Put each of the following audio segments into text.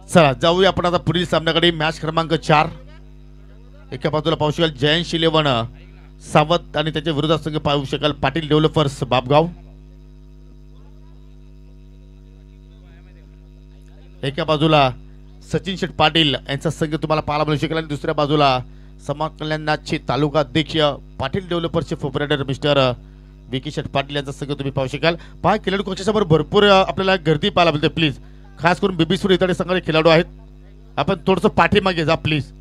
चला जाऊया आपण आता पुढील सामन्याकडे. मॅच क्रमांक 4. एका बाजूला पाहू शकाल जयंश 11 सावत आणि त्याच्या विरोधात संघ पाहू शकाल पाटील डेव्हलपर्स बापगाव. एका बाजूला सचिन शेठ पाटील यांचा संघ तुम्हाला पाहायला मिळू शकेल आणि दुसऱ्या बाजूला समाज कल्याणाचे तालुका अध्यक्ष पाटील डेव्हलपर्सचे प्रोप्रायटर मिस्टर विकी शेठ पाटील यांचा संघ तुम्ही पाहू शकाल. पहा खेळाडू कक्षासमोर भरपूर आपल्याला गर्दी पाहायला मिळते. प्लीज खास करून बीबीसूर इतर संघाचे खेळाडू आहेत, आपण थोडंसं पाठीमागे जा प्लीज.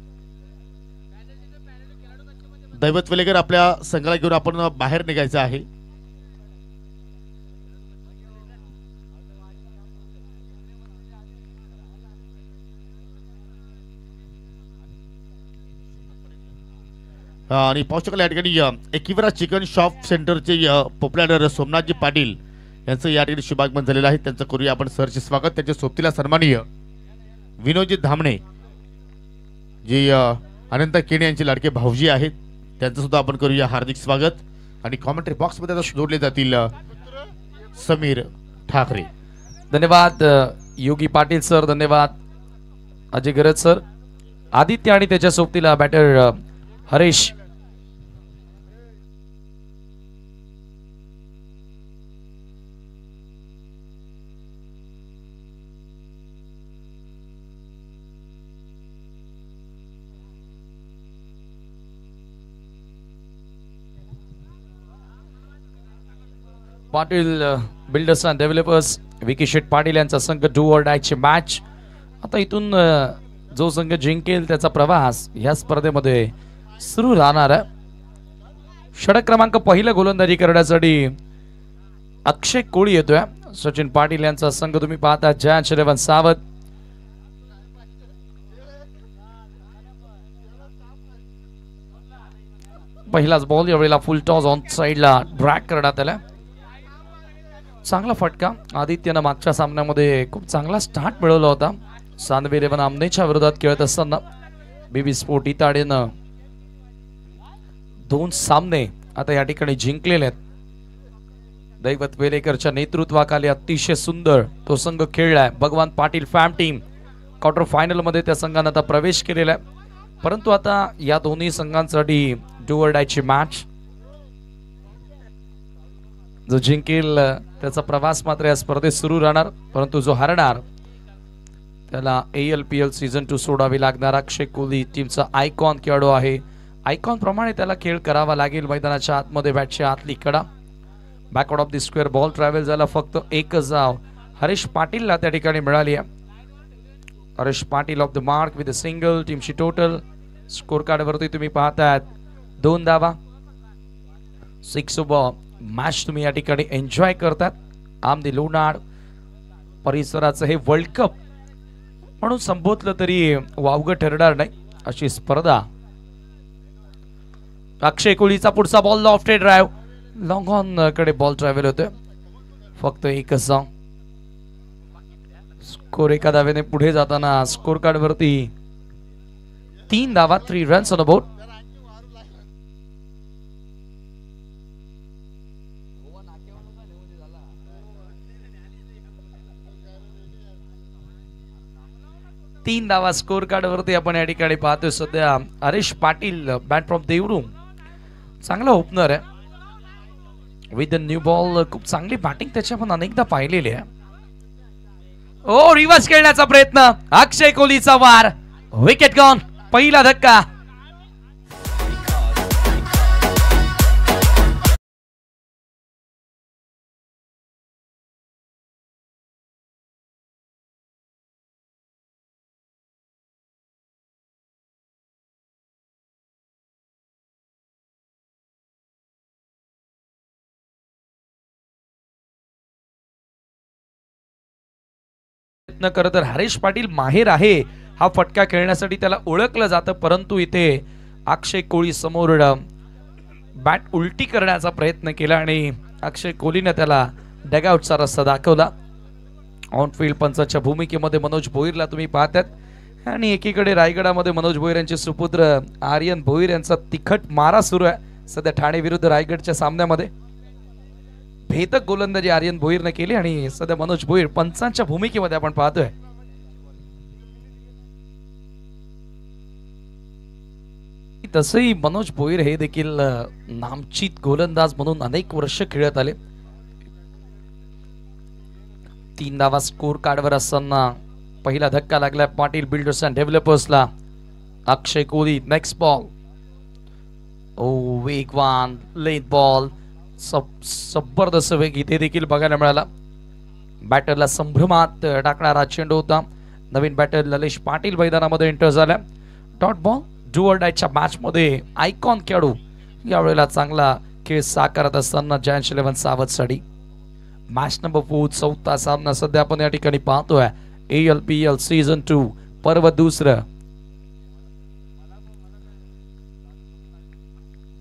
दैवत वेलेकर आपल्या संघाला घेऊन आपण बाहेर निघायचं आहे. आणि पाहू शकाल या ठिकाणी एकिवरा चिकन शॉप सेंटरचे प्रोप्रायटर सोमनाथजी पाटील यांचं या ठिकाणी शुभागमन झालेलं आहे. त्यांचं करूया आपण सहर्ष स्वागत. त्यांच्या सोबतीला सन्माननीय विनोदजी धामणे जे अनंत केणे यांचे लाडके भाऊजी आहेत, त्यांचं सुद्धा आपण करूया हार्दिक स्वागत. आणि कॉमेंट्री बॉक्स मध्ये जोडले जातील समीर ठाकरे. धन्यवाद योगी पाटील सर, धन्यवाद अजय गरज सर. आदित्य आणि त्याच्या सोबतीला batter Haresh. Patil Builders and Developers Vicky Sheth Patil यांचा संघ डू ऑर डायची मॅच. आता इथून जो संघ जिंकेल त्याचा प्रवास या स्पर्धेमध्ये सुरू राहणार आहे. षटक क्रमांक पहिला गोलंदाजी करण्यासाठी अक्षय कोळी येतोय. सचिन पाटील यांचा संघ तुम्ही पाहता जयंश 11 सावत. पहिलाच बॉल यावेळेला फुल टॉस ऑन साइडला ड्रॅग करण्यात आला. चांगला फटका. आदित्यनं मागच्या सामन्यामध्ये खूप चांगला स्टार्ट मिळवला होता. सानवी रेवन आमनेच्या विरोधात खेळत असताना बीबी स्पोर्ट इताडेनं 2 सामने आता या ठिकाणी जिंकलेले आहेत. दैवत वेलेकरच्या नेतृत्वाखाली अतिशय सुंदर तो संघ खेळलाय. भगवान पाटील फॅम टीम क्वार्टर फायनल मध्ये त्या संघाने आता प्रवेश केलेला आहे. परंतु आता या दोन्ही संघांसाठी डू ऑर डायची मॅच. जो जिंकेल त्याचा प्रवास मात्र या स्पर्धेत सुरू राहणार, परंतु जो हरणार त्याला ALPL सीझन 2 सोडावी लागणार. अक्षय कोहली टीमचा आयकॉन खेळाडू आहे. आयकॉन प्रमाणे त्याला खेळ करावा लागेल. मैदानाच्या आतमध्ये बॅटच्या आतली कडा. Backward of the square ball travel झाला. फक्त एकच धाव हरीश पाटीलला त्या ठिकाणी मिळाली आहे. Harish Patil of the mark with a single. टीमची टोटल स्कोर कार्ड वरती तुम्ही पाहतायत 2 धावा. 6 ओव्हर मॅच तुम्ही या ठिकाणी एन्जॉय करतात. आमदी लोणाड परिसराचं हे वर्ल्ड कप म्हणून संबोधलं तरी वावगं ठरणार नाही अशी स्पर्धा. अक्षय कोहलीचा पुढचा ball lofted drive long on कडे बॉल ट्रॅव्हल होतोय. फक्त एकच धाव. स्कोर एका धावेने पुढे जाताना स्कोर कार्ड वरती 3 धावा. 3 रन्स ऑन अ बोर्ड. तीन धावा स्कोर कार्ड वरती आपण या ठिकाणी पाहतोय. सध्या हरीश पाटील बॅट फ्रॉम देवरू चांगला ओपनर आहे विथ द न्यू बॉल. खूप चांगली बॅटिंग त्याची आपण अनेकदा पाहिलेली आहे. ओ रिव्हर्स खेळण्याचा प्रयत्न. अक्षय कोहलीचा वार. Wicket gone. पहिला धक्का. करत तर हरीश पाटील माहेर आहे हा फटका खेळण्यासाठी, त्याला ओळखलं जातं. परंतु इथे अक्षय कोहली समोर बॅट उलटी करण्याचा प्रयत्न केला आणि अक्षय कोहलीने त्याला डगआउटचा रस्ता दाखवला. ऑन फील्ड पंचाच्या भूमिकेमध्ये मनोज भोईरला तुम्ही पाहतात. आणि एकीकडे रायगडामध्ये मनोज भोईर यांचे सुपुत्र आर्यन भोईर यांचा तिखट मारा सुरू आहे सध्या ठाणे विरुद्ध रायगडच्या सामन्यामध्ये. भेदक गोलंदाजी आर्यन भोईरने केली आणि सध्या मनोज भोईर पंचांच्या भूमिकेमध्ये आपण पाहतोय. तसंही मनोज भोईर हे देखील नामचित गोलंदाज म्हणून अनेक वर्ष खेळत आले. 3 धावा स्कोर कार्डवर असताना पहिला धक्का लागला पाटील बिल्डर्स अँड डेव्हलपर्सला. Akshay Kohli next ball. वेगवान लेट बॉल, जबरदस्त वेग इथे देखील बघायला मिळाला. बॅटरला संभ्रमात टाकणारा चेंडू होता. नवीन बॅटर ललेश पाटील मैदानामध्ये एंटर झाला. Dot ball. डू ऑर डायच्या मॅच मध्ये आयकॉन खेळाडू यावेळेला चांगला खेळ साकारत असताना जायंट्स 11 सावधसाठी. मॅच नंबर 4 चौथा सामना सध्या आपण या ठिकाणी पाहतोय. ALPL सीझन 2 पर्व दुसरं.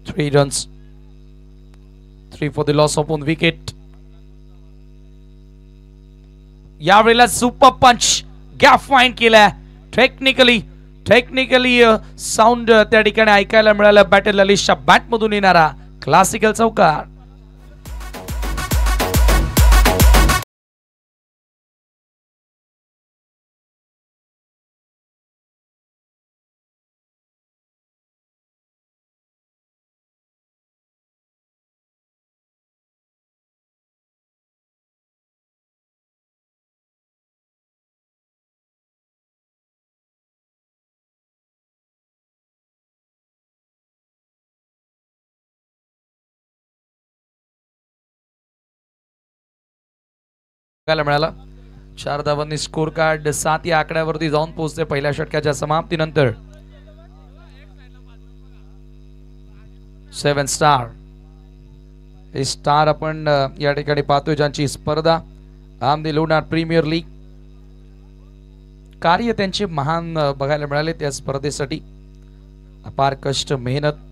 3 runs, 3 for the loss of 1 wicket. यावेळेला सुपर पंच गॅप फाइंड केलाय. टेक्निकली साऊंड त्या ठिकाणी ऐकायला मिळाला. बॅटर ललिशच्या बॅट मधून येणारा क्लासिकल चौकार. मिळाला. 4 धावांनी स्कोर कार्ड 7 या आकड्यावरती जाऊन पोहोचते पहिल्या षटकाच्या समाप्तीनंतर. 7 स्टार. हे स्टार आपण या ठिकाणी पाहतोय ज्यांची स्पर्धा आमदी लोणार प्रीमियर लीग. कार्य त्यांचे महान बघायला मिळाले त्या स्पर्धेसाठी. अपार कष्ट, मेहनत.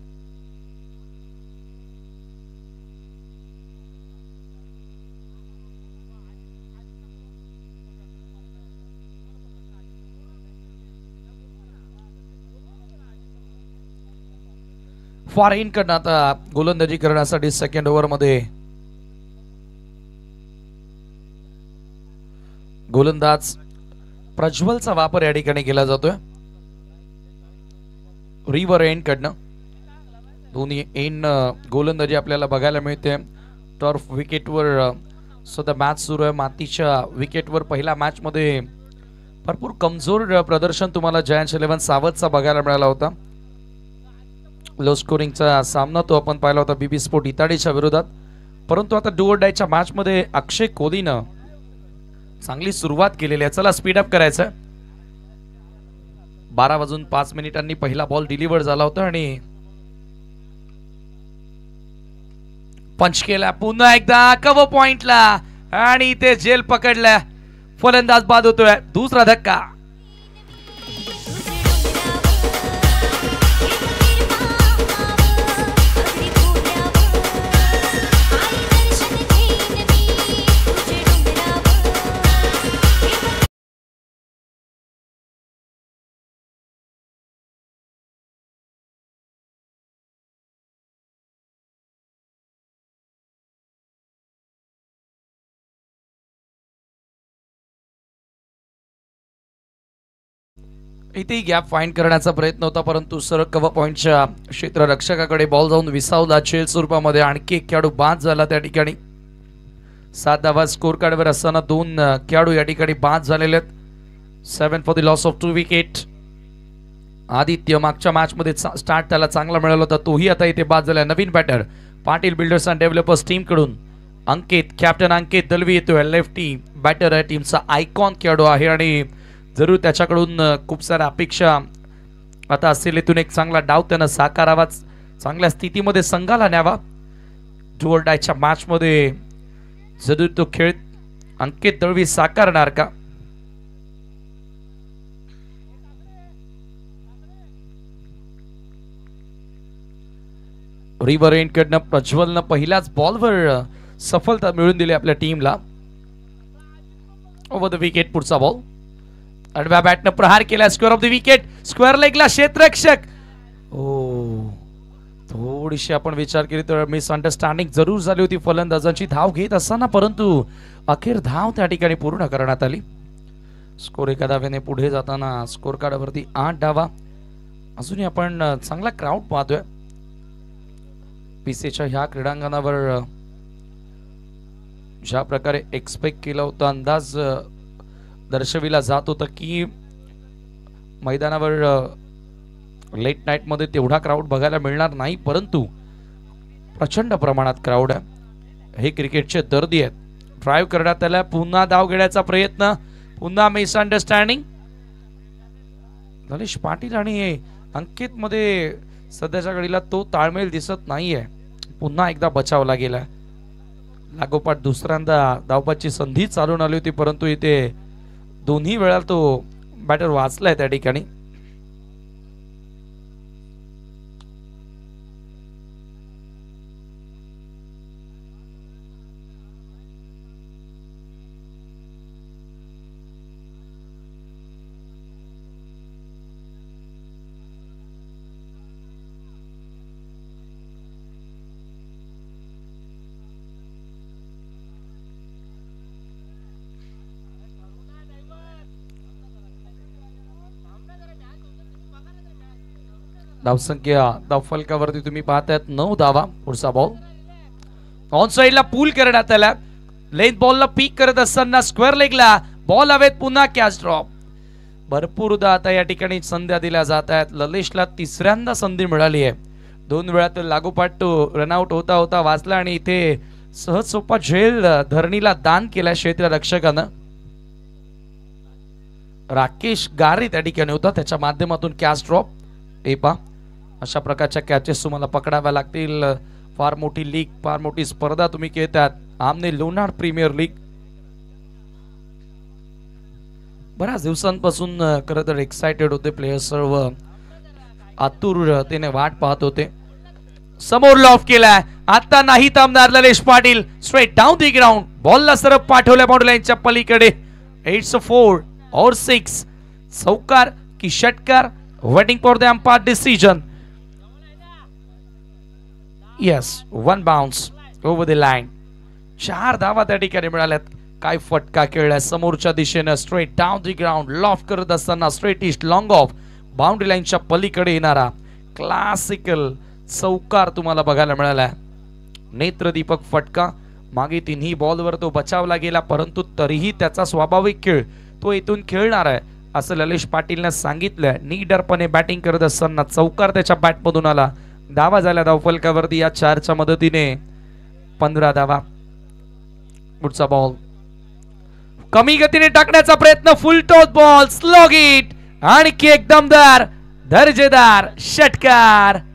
फॉरेन कडनं आता गोलंदाजी करण्यासाठी सेकंड ओव्हर मध्ये गोलंदाज प्रज्वलचा वापर या ठिकाणी केला जातोय. रिव्हर एंड कडनं दोन्ही एंड गोलंदाजी आपल्याला बघायला मिळते. टर्फ विकेटवर सध्या मॅच सुरू आहे. मातीच्या विकेटवर पहिल्या मॅच मध्ये भरपूर कमजोर प्रदर्शन तुम्हाला जायंट्स 11 सावधचा बघायला मिळाला होता. लो स्कोरिंगचा सामना तो आपण पाहिला होता बीबी स्पोर्ट इताडीच्या विरोधात. परंतु आता डू ऑर डायच्या मॅच मध्ये अक्षय कोहलीनं चांगली सुरुवात केलेली आहे. चला स्पीड अप करायचं. 12:05 पहिला बॉल डिलिव्हर झाला होता आणि पंच केला पुन्हा एकदा कव्हर पॉइंटला आणि ते जेल पकडला. फलंदाज बाद होतोय. दुसरा धक्का. इथे गॅप फाइंड करण्याचा प्रयत्न होता परंतु सरळ कव्हर पॉइंटच्या क्षेत्ररक्षकाकडे बॉल जाऊन विसावला. चेल स्वरूपामध्ये आणखी एक खेळाडू बाद झाला त्या ठिकाणी. 7 धावा स्कोर कार्डवर असताना 2 खेळाडू या ठिकाणी बाद झालेले आहेत. 7 for the loss of 2 wicket. Aditya मागच्या मॅच मध्ये स्टार्ट त्याला चांगला मिळाला होता, तोही आता इथे बाद झाला. नवीन batter Patil Builders and Developers team कडून कॅप्टन अंकित दलवी येतोय. लेफ्टी बॅटर आहे, टीमचा आयकॉन खेळाडू आहे आणि जरूर त्याच्याकडून खूप साऱ्या अपेक्षा आता असतील. इथून एक चांगला डाव त्यानं साकारावा, चांगल्या स्थितीमध्ये संघाला न्यावा. डू ऑर डायच्या मॅच मध्ये जरूर तो खेळ अंकित दळवी साकारणार का? रिव्हर एंड कडनं प्रज्वलनं पहिल्याच बॉलवर सफलता मिळवून दिली आपल्या टीमला. ओव्हर द विकेट पुढचा बॉल. आडव्या बॅटनं प्रहार केला. Square of the wicket. Square लेगला क्षेत्ररक्षक. थोडं थोडीशी आपण विचार केली तर मिसअंडरस्टँडिंग जरूर झाली होती फलंदाजांची धाव घेत असताना, परंतु अखेर धाव त्या ठिकाणी पूर्ण करण्यात आली. स्कोर एका धावेने पुढे जाताना स्कोर कार्डावरती 8 धावा. अजूनही आपण चांगला क्राऊड पाहतोय पीसीच्या ह्या क्रीडांगणावर. ज्या प्रकारे एक्सपेक्ट केला होता, अंदाज दर्शविला जात होता की मैदानावर लेट नाईट मध्ये तेवढा क्राऊड बघायला मिळणार नाही, परंतु प्रचंड प्रमाणात क्राऊड आहे. हे क्रिकेटचे दर्दी आहेत. ड्राईव्ह करण्यात आला, पुन्हा धाव घेण्याचा प्रयत्न, पुन्हा मिसअंडरस्टँडिंग. ललिश पाटील आणि अंकित मध्ये सध्याच्या घडीला तो ताळमेळ दिसत नाहीये. पुन्हा एकदा बचावला गेला. लागोपाठ दुसऱ्यांदा धावपाची संधी चालून आली होती, परंतु इथे दोन्ही वेळा तो बॅटर वाचलाय त्या ठिकाणी. धावसंख्या धावफलकावरती तुम्ही पाहतायत 9 धावा. पुढचा बॉल ऑन साइडला पूल करण्यात आला. लेंथ बॉलला पीक करत असताना स्क्वेअर लेगला बॉल हवेत, पुन्हा कॅच ड्रॉप. भरपूरदा आता या ठिकाणी संध्या दिल्या जात आहेत. ललिशला तिसऱ्यांदा संधी मिळाली आहे. 2 वेळा तर लागोपाठ तो रनआउट होता होता वाचला आणि इथे सहज सोपा झेल धरणीला दान केला क्षेत्ररक्षकानं. राकेश गारे त्या ठिकाणी होता, त्याच्या माध्यमातून कॅच ड्रॉप. एपा अशा प्रकारच्या कॅचेस तुम्हाला पकडाव्या लागतील. फार मोठी लीग, फार मोठी स्पर्धा तुम्ही खेळतात. आमने लोणार प्रीमियर लीग. बऱ्याच दिवसांपासून खरं तर एक्साइटेड होते प्लेयर्स, सर्व आतुरतेने वाट पाहत होते. समोर लॉफ केलाय, आता नाही थांबणार Lalish Patil. Straight down the ground, बॉलला सरळ पाठवल्या बाउंड्री लाईनच्या पलीकडे. 4 और 6. चौकार की षटकार, waiting for the umpire decision. Yes, 1 bounce over the line. 4 धावा त्या ठिकाणी मिळाल्यात. काय फटका खेळलाय समोरच्या दिशेनं. Straight down the ground, loaf करत असताना straight east long of, boundary लाईनच्या पलीकडे येणारा क्लासिकल चौकार तुम्हाला बघायला मिळाला. नेत्रदीपक फटका. मागे 3ही बॉलवर तो बचावला गेला, परंतु तरीही त्याचा स्वाभाविक खेळ तो इथून खेळणार आहे असं ललिश पाटीलने सांगितलं. नीडरपणे बॅटिंग करत असताना चौकार त्याच्या बॅटमधून आला. धावा झाल्या धावफलकावरती या 4च्या मदतीने 15 धावा. पुढचा बॉल कमी गतीने टाकण्याचा प्रयत्न, फुल टॉस बॉल, स्लो हिट आणि एक दमदार दर्जेदार षटकार.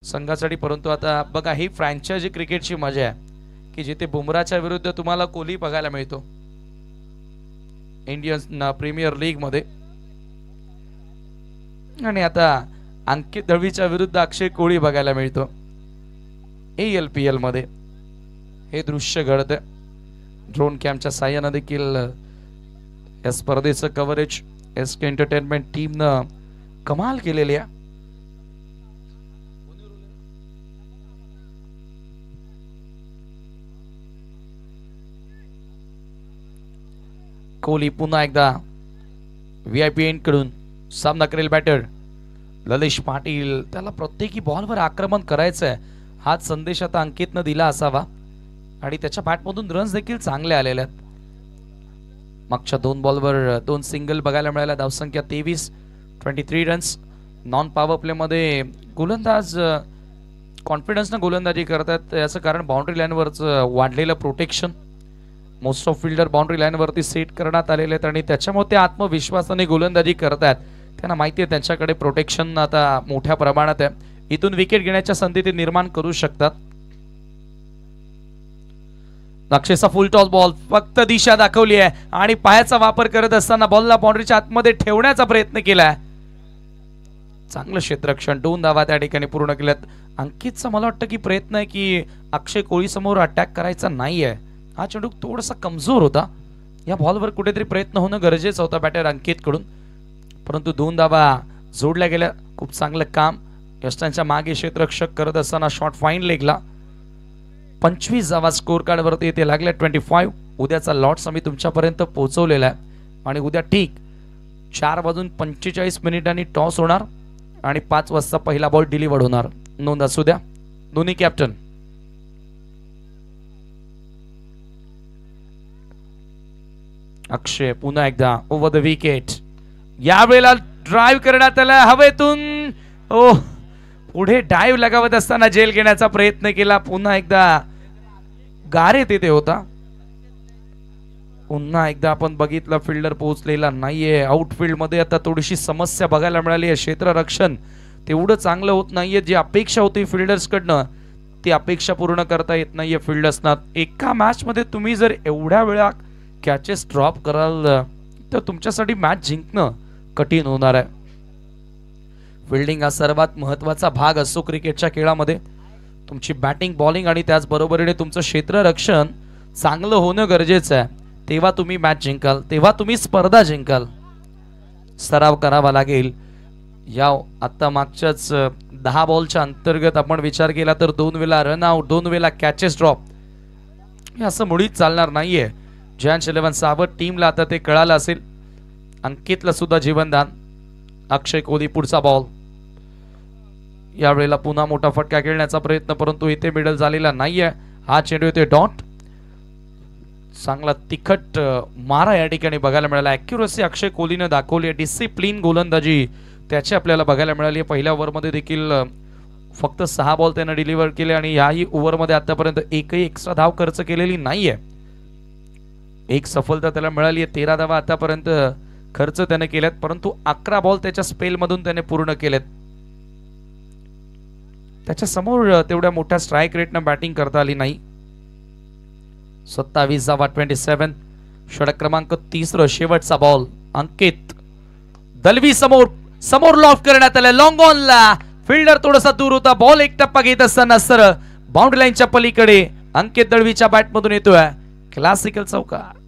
संघासाठी, परंतु आता बघा ही फ्रँचायझी क्रिकेटची मजा आहे की जिथे बुमराच्या विरुद्ध तुम्हाला कोहली बघायला मिळतो इंडियन प्रीमियर लीग मध्ये, आणि आता अंकित दळवीच्या विरुद्ध अक्षय कोहली बघायला मिळतो ALPL मध्ये. हे दृश्य घडतं. ड्रोन कॅमच्या साह्यानं देखील या स्पर्धेचं कव्हरेज SK एंटरटेनमेंट टीमनं कमाल केलेली आहे. कोहली पुन्हा एकदा VIP एंड कडून सामना करेल बॅटर ललिश पाटील. त्याला प्रत्येकी बॉलवर आक्रमण करायचंय हाच संदेश आता अंकितनं दिला असावा, आणि त्याच्या बॅटमधून रन्स देखील चांगले आलेले आहेत. मागच्या 2 बॉलवर 2 सिंगल बघायला मिळाल्या. धावसंख्या 23 रन्स. नॉन पॉवर प्ले मध्ये गोलंदाज कॉन्फिडन्सनं गोलंदाजी करतात. याचं कारण बाउंड्री लाईनवरचं वाढलेलं protection. Most of fielder boundary लाईनवरती सेट करण्यात आलेले आहेत आणि त्याच्यामुळे ते आत्मविश्वासाने गोलंदाजी करतात. त्यांना माहिती आहे त्यांच्याकडे प्रोटेक्शन आता मोठ्या प्रमाणात आहे. इथून विकेट घेण्याच्या संधी ते निर्माण करू शकतात. अक्षयचा फुल टॉस बॉल, फक्त दिशा दाखवली आहे आणि पायाचा वापर करत असताना बॉलला बाउंड्रीच्या आतमध्ये ठेवण्याचा प्रयत्न केलाय. चांगलं क्षेत्ररक्षण, 2 धावा त्या ठिकाणी पूर्ण केल्यात. अंकितचा मला वाटतं की प्रयत्न आहे की अक्षय कोहली समोर अटॅक करायचा नाहीये. हा चेंडू थोडासा कमजोर होता. या बॉलवर कुठेतरी प्रयत्न होणं गरजेचं होतं बॅटर अंकित कडून, परंतु 2 धावा जोडल्या गेल्या. खूप चांगलं काम यष्टांच्या मागे क्षेत्ररक्षक करत असताना शॉट फाईन लेगला. 25 धावा स्कोर कार्ड वरती येते लागल्या 25. उद्याचा लॉट्स आम्ही तुमच्यापर्यंत पोहोचवलेला आहे आणि उद्या ठीक 4:45 टॉस होणार आणि 5 वाजता पहिला बॉल डिलिव्हर्ड होणार. नोंद असू द्या दोन्ही कॅप्टन. अक्षय पुन्हा एकदा ओव्हर द विकेट. यावेळेला ड्राइव्ह करण्यात आला हवेतून. ओ पुढे डाइव्ह लगावत असताना जेल घेण्याचा प्रयत्न केला. पुन्हा एकदा गारे तिथे होता. पुन्हा एकदा आपण बघितलं फिल्डर पोहोचलेला नाहीये. आउटफील्ड मध्ये आता थोडीशी समस्या बघायला मिळाली आहे. क्षेत्ररक्षण तेवढं चांगलं होत नाहीये. जी अपेक्षा होती फिल्डर्स कडनं ती अपेक्षा पूर्ण करता येत नाहीये फिल्डर्सना. एका मॅच मध्ये तुम्ही जर एवढ्या वेळा कॅचेस ड्रॉप कराल तर तुमच्यासाठी मॅच जिंकणं कठीण होणार आहे. फिल्डिंग हा सर्वात महत्वाचा भाग असतो क्रिकेटच्या खेळामध्ये. तुमची बॅटिंग, बॉलिंग आणि त्याचबरोबरीने तुमचं क्षेत्ररक्षण चांगलं होणं गरजेचं आहे. तेव्हा तुम्ही मॅच जिंकाल, तेव्हा तुम्ही स्पर्धा जिंकाल. सराव करावा लागेल. या आता मागच्याच 10 बॉलच्या अंतर्गत आपण विचार केला तर 2 वेळा रन आउट, 2 वेळा कॅचेस ड्रॉप, हे असं मुळीच चालणार नाहीये. जयंत 11 सावध टीमला आता ते कळालं असेल. अंकितला सुद्धा जीवनदान. अक्षय कोहली पुढचा बॉल. यावेळेला पुन्हा मोठा फटका खेळण्याचा प्रयत्न, परंतु इथे मिडल झालेला नाहीये. हा चेंडू येते डॉट. चांगला तिखट मारा या ठिकाणी बघायला मिळाला. ॲक्युरसी अक्षय कोहलीने दाखवली. डिसिप्लिन गोलंदाजी त्याची आपल्याला बघायला मिळाली. पहिल्या ओव्हरमध्ये देखील फक्त 6 बॉल त्याने डिलिव्हर केले आणि याही ओव्हरमध्ये आतापर्यंत एकही एक्स्ट्रा धाव खर्च केलेली नाहीये. एक सफलता त्याला मिळाली आहे. 13 धावा आतापर्यंत खर्च त्याने केल्यात, परंतु 11 बॉल त्याच्या स्पेल मधून त्याने पूर्ण केलेत. त्याच्या समोर तेवढ्या मोठ्या स्ट्राइक रेटनं बॅटिंग करता आली नाही. 27 धावा 27. षटक क्रमांक 3 शेवटचा बॉल. अंकित दलवी समोर लॉफ्ट करण्यात आला. लॉंग ऑनला फिल्डर थोडासा दूर होता. बॉल एक टप्पा घेत असताना सरळ बाउंड्री लाईनच्या पलीकडे अंकित दळवीच्या बॅटमधून येतोय क्लासिकल चौकार.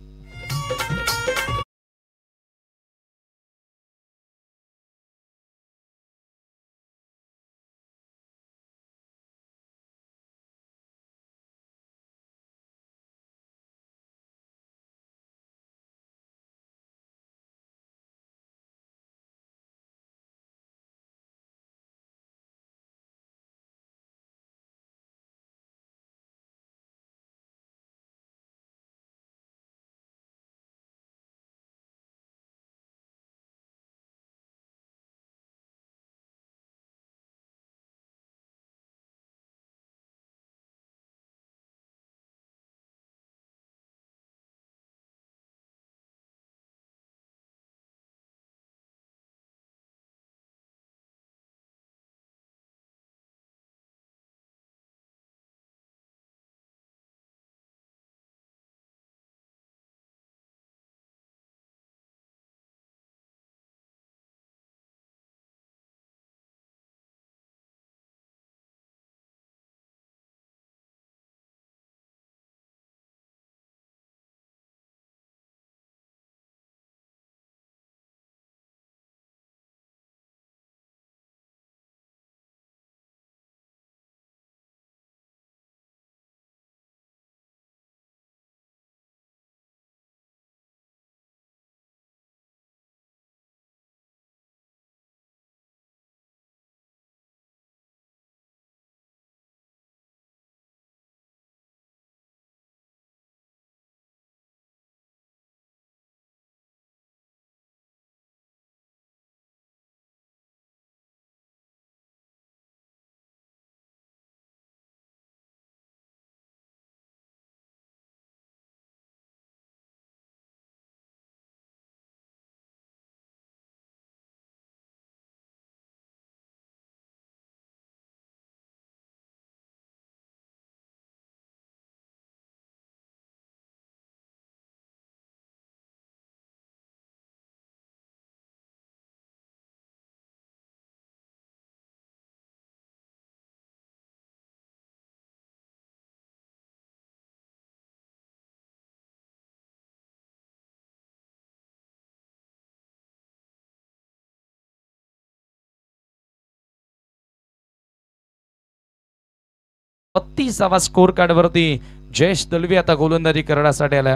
32वा स्कोर कार्ड वरती जयेश दळवी आता गोलंदाजी करण्यासाठी आलाय.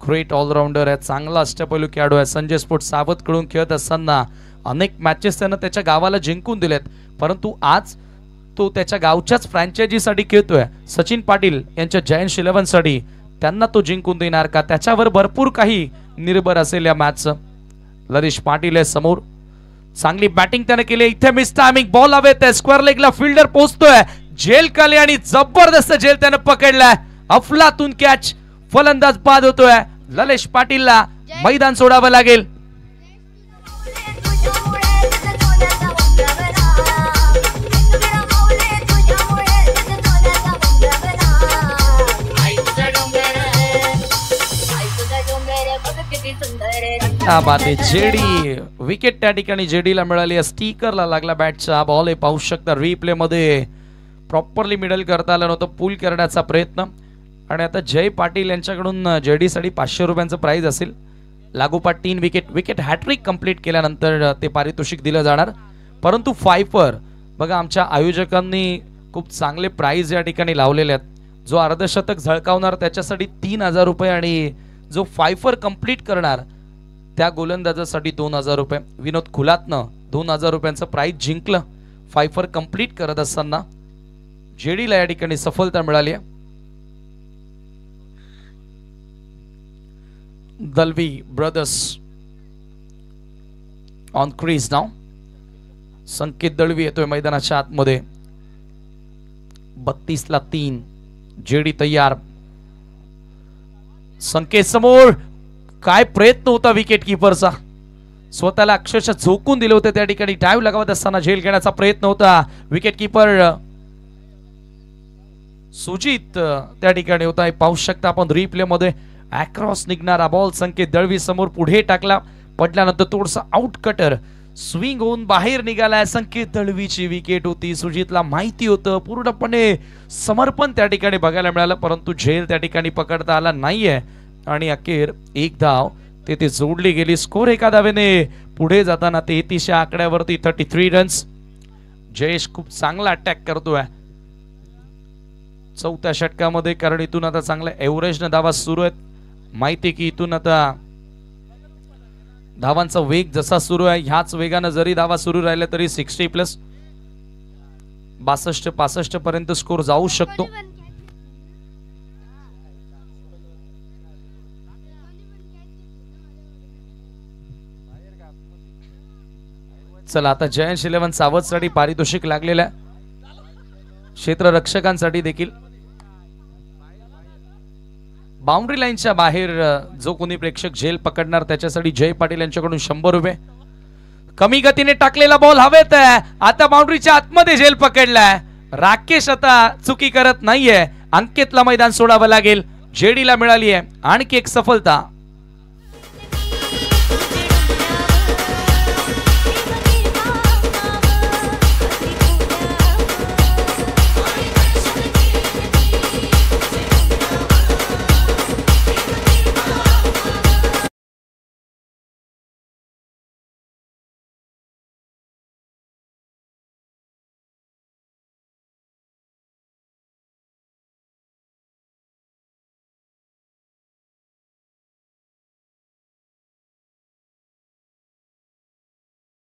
ग्रेट ऑलराऊंडर आहे, चांगला अष्टपैलू खेळाडू आहे. संजय स्पोर्ट सावध कडून खेळत असताना अनेक मॅचेस त्यानं त्याच्या गावाला जिंकून दिलेत, परंतु आज तो त्याच्या गावच्याच फ्रँचायझीसाठी खेळतोय. सचिन पाटील यांच्या जयंत 11 साठी त्यांना तो जिंकून देणार का, त्याच्यावर भरपूर काही निर्भर असेल या मॅचचं. लरीश पाटील आहे समोर, चांगली बॅटिंग त्याने केली. इथे मिस टायमिंग बॉल हवेत, स्क्वेअर लेगला फिल्डर पोहोचतोय, झेल खाली आणि जबरदस्त झेल त्याने पकडलाय. अफलातून कॅच, फलंदाज बाद होतोय. ललेश पाटीलला मैदान सोडावं लागेल. क्या बात आहे. जेडी विकेट त्या ठिकाणी जेडीला मिळाली. स्टिकरला लागला बॅटचा. बॉल हे पाहू शकता रिप्ले मध्ये, प्रॉपरली मिडल करता आलं नव्हतं, पुल करण्याचा प्रयत्न. आणि आता जय पाटील यांच्याकडून जेडी साठी 500 रुपयांचं प्राइज असेल. लागोपाठ 3 विकेट हॅट्रिक कंप्लीट केल्यानंतर ते पारितोषिक दिलं जाणार. परंतु फायफर बघा, आमच्या आयोजकांनी खूप चांगले प्राइज या ठिकाणी लावलेले आहेत. जो अर्धशतक झळकावणार त्याच्यासाठी 3000 रुपये आणि जो फायफर कंप्लीट करणार त्या गोलंदाजासाठी 2000 रुपये. विनोद खुलातनं 2000 रुपयांचं प्राइज जिंकलं फायफर कंप्लीट करत असताना. जेडीला या ठिकाणी सफलता मिळाली आहे. दलवी ब्रदर्स ऑन क्रीज नाव. संकेत दळवी येतोय मैदानाच्या आतमध्ये. 32ला 3. जेडी तयार. संकेत समोर, काय प्रयत्न होता विकेट किपरचा, स्वतःला अक्षरशः झोकून दिले होते त्या ठिकाणी. डायव्ह लगावत असताना झेल घेण्याचा प्रयत्न होता. विकेट किपर सुजित त्या ठिकाणी होता. पाहू शकता आपण रिप्ले मध्ये. अक्रॉस निघणारा बॉल संकेत दळवी समोर पुढे टाकला, पडल्यानंतर थोडसा आउट कटर स्विंग होऊन बाहेर निघालाय. संकेत दळवीची विकेट होती. सुजितला माहिती होतं, पूर्णपणे समर्पण त्या ठिकाणी बघायला मिळालं, परंतु झेल त्या ठिकाणी पकडता आला नाहीये. आणि अखेर एक धाव तेथे जोडली गेली. स्कोर एका धावेने पुढे जाताना 33 आकड्यावरती 33 रन्स. जयेश खूप चांगला अटॅक करतोय 4थ्या षटकामध्ये, कारण इथून आता चांगल्या एव्हरेजने धावा सुरू आहेत. माहिती की इथून आता धावांचा वेग जसा सुरू आहे, ह्याच वेगाने जरी धावा सुरू राहिल्या तरी 60+ 62-65 पर्यंत स्कोर जाऊ शकतो. चला आता जयंत 11 सावधसाठी पारितोषिक लागलेलं आहे. क्षेत्ररक्षकांसाठी देखील बाउंड्री लाईनच्या बाहेर जो कोणी प्रेक्षक झेल पकडणार त्याच्यासाठी जय पाटील यांच्याकडून 100 रुपये. कमी गतीने टाकलेला बॉल हवेत आहे. आता बाउंड्रीच्या आतमध्ये झेल पकडलाय. राकेश आता चुकी करत नाहीये. अंकितला मैदान सोडावं लागेल. जेडीला मिळाली आहे आणखी एक सफलता.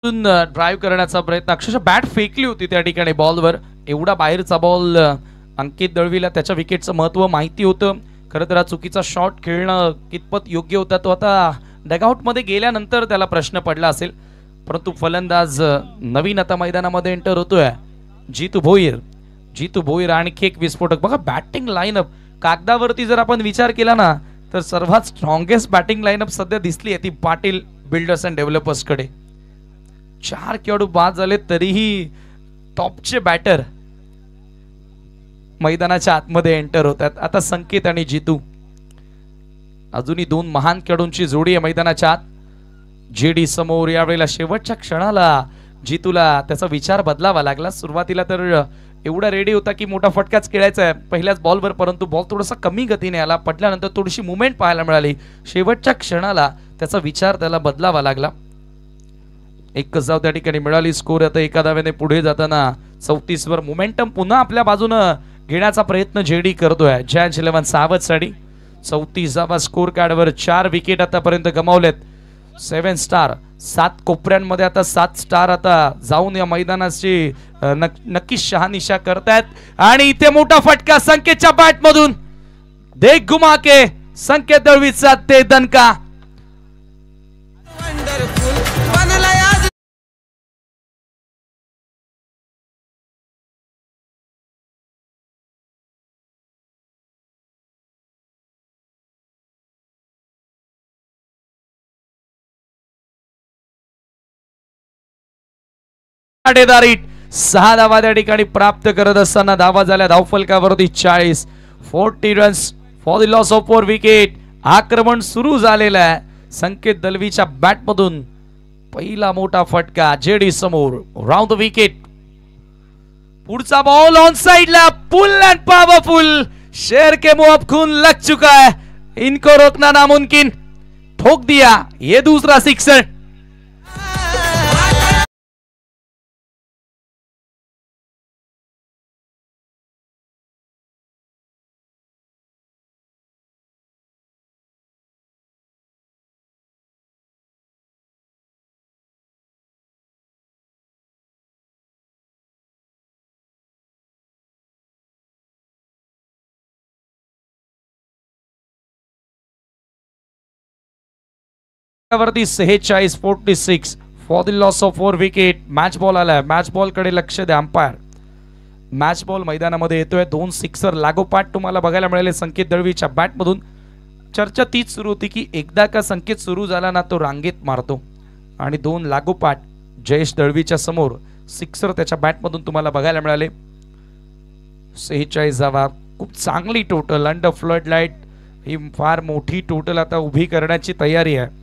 ड्राइव्ह करण्याचा प्रयत्न, अक्षरशः बॅट फेकली होती त्या ठिकाणी बॉलवर. एवढा बाहेरचा बॉल अंकित दळवीला त्याच्या विकेटचं महत्व माहिती होतं. खरं तर हा चुकीचा शॉट खेळणं कितपत योग्य होता तो आता डगआउट मध्ये गेल्यानंतर त्याला प्रश्न पडला असेल. परंतु फलंदाज नवीन आता मैदानामध्ये एंटर होतोय जितू भोईर. आणखी एक विस्फोटक. बघा बॅटिंग लाईनअप कागदावरती जर आपण विचार केला ना तर सर्वात स्ट्रॉंगेस्ट बॅटिंग लाईनअप सध्या दिसली आहे ती पाटील बिल्डर्स अँड डेव्हलपर्स कडे. 4 खेळाडू बाद झाले तरीही टॉपचे बॅटर मैदानाच्या आतमध्ये एंटर होतात. आता संकेत आणि जितू, अजूनही 2 महान खेळाडूंची जोडी आहे मैदानाच्या आत. जेडी समोर. यावेळेला शेवटच्या क्षणाला जितूला त्याचा विचार बदलावा लागला. सुरुवातीला तर एवढा रेडी होता की मोठा फटकाच खेळायचा आहे पहिल्याच बॉलवर, परंतु बॉल थोडासा कमी गतीने आला. पडल्यानंतर थोडीशी मुवमेंट पाहायला मिळाली. शेवटच्या क्षणाला त्याचा विचार त्याला बदलावा लागला. 1 त्या ठिकाणी मिळाली. स्कोर आता एका धाव्याने पुढे जाताना 34 वर. मोमेंटम पुन्हा आपल्या बाजूनं घेण्याचा प्रयत्न जेडी करतोय जॅज 11 सावधसाठी 34 स्कोर कार्डवर 4 विकेट आतापर्यंत गमावलेत. 7 स्टार 7 कोपऱ्यांमध्ये आता 7 स्टार आता जाऊन या मैदानाची नक्की शहानिशा करतायत आणि इथे मोठा फटका संकेतच्या बॅट मधून देख घुमा के संकेत दळवीचा ते दणका. हिट 6 धावा त्या ठिकाणी प्राप्त करत असताना धावा झाल्या धावफलकावरती 40 runs for the loss of 4 wicket. आक्रमण सुरू झालेलं आहे. संकेत दलवीच्या बॅट मधून पहिला मोठा फटका जेडी समोर राउंड द विकेट. पुढचा बॉल ऑन साइडला पुल एंड पावरफुल. शेर के मुंह अब खून लग चुका है, इनको रोकना नामुमकिन. ठोक दिया ये दूसरा सिक्सर. वरती 46 for the loss of 4 wicket. Match ball आलाय. मॅच बॉल कडे लक्ष द्या अंपायर. मॅच बॉल मैदानामध्ये येतोय. 2 सिक्सर लागोपाठ तुम्हाला बघायला मिळाले संकेत दळवीच्या बॅट मधून. चर्चा तीच सुरू होती की एकदा का संकेत सुरू झाला ना तो रांगेत मारतो आणि 2 लागोपाठ जयेश दळवीच्या समोर सिक्सर त्याच्या बॅट मधून तुम्हाला बघायला मिळाले. 46 धावा खूप चांगली टोटल अंडर फ्लड लाईट. ही फार मोठी टोटल आता उभी करण्याची तयारी आहे.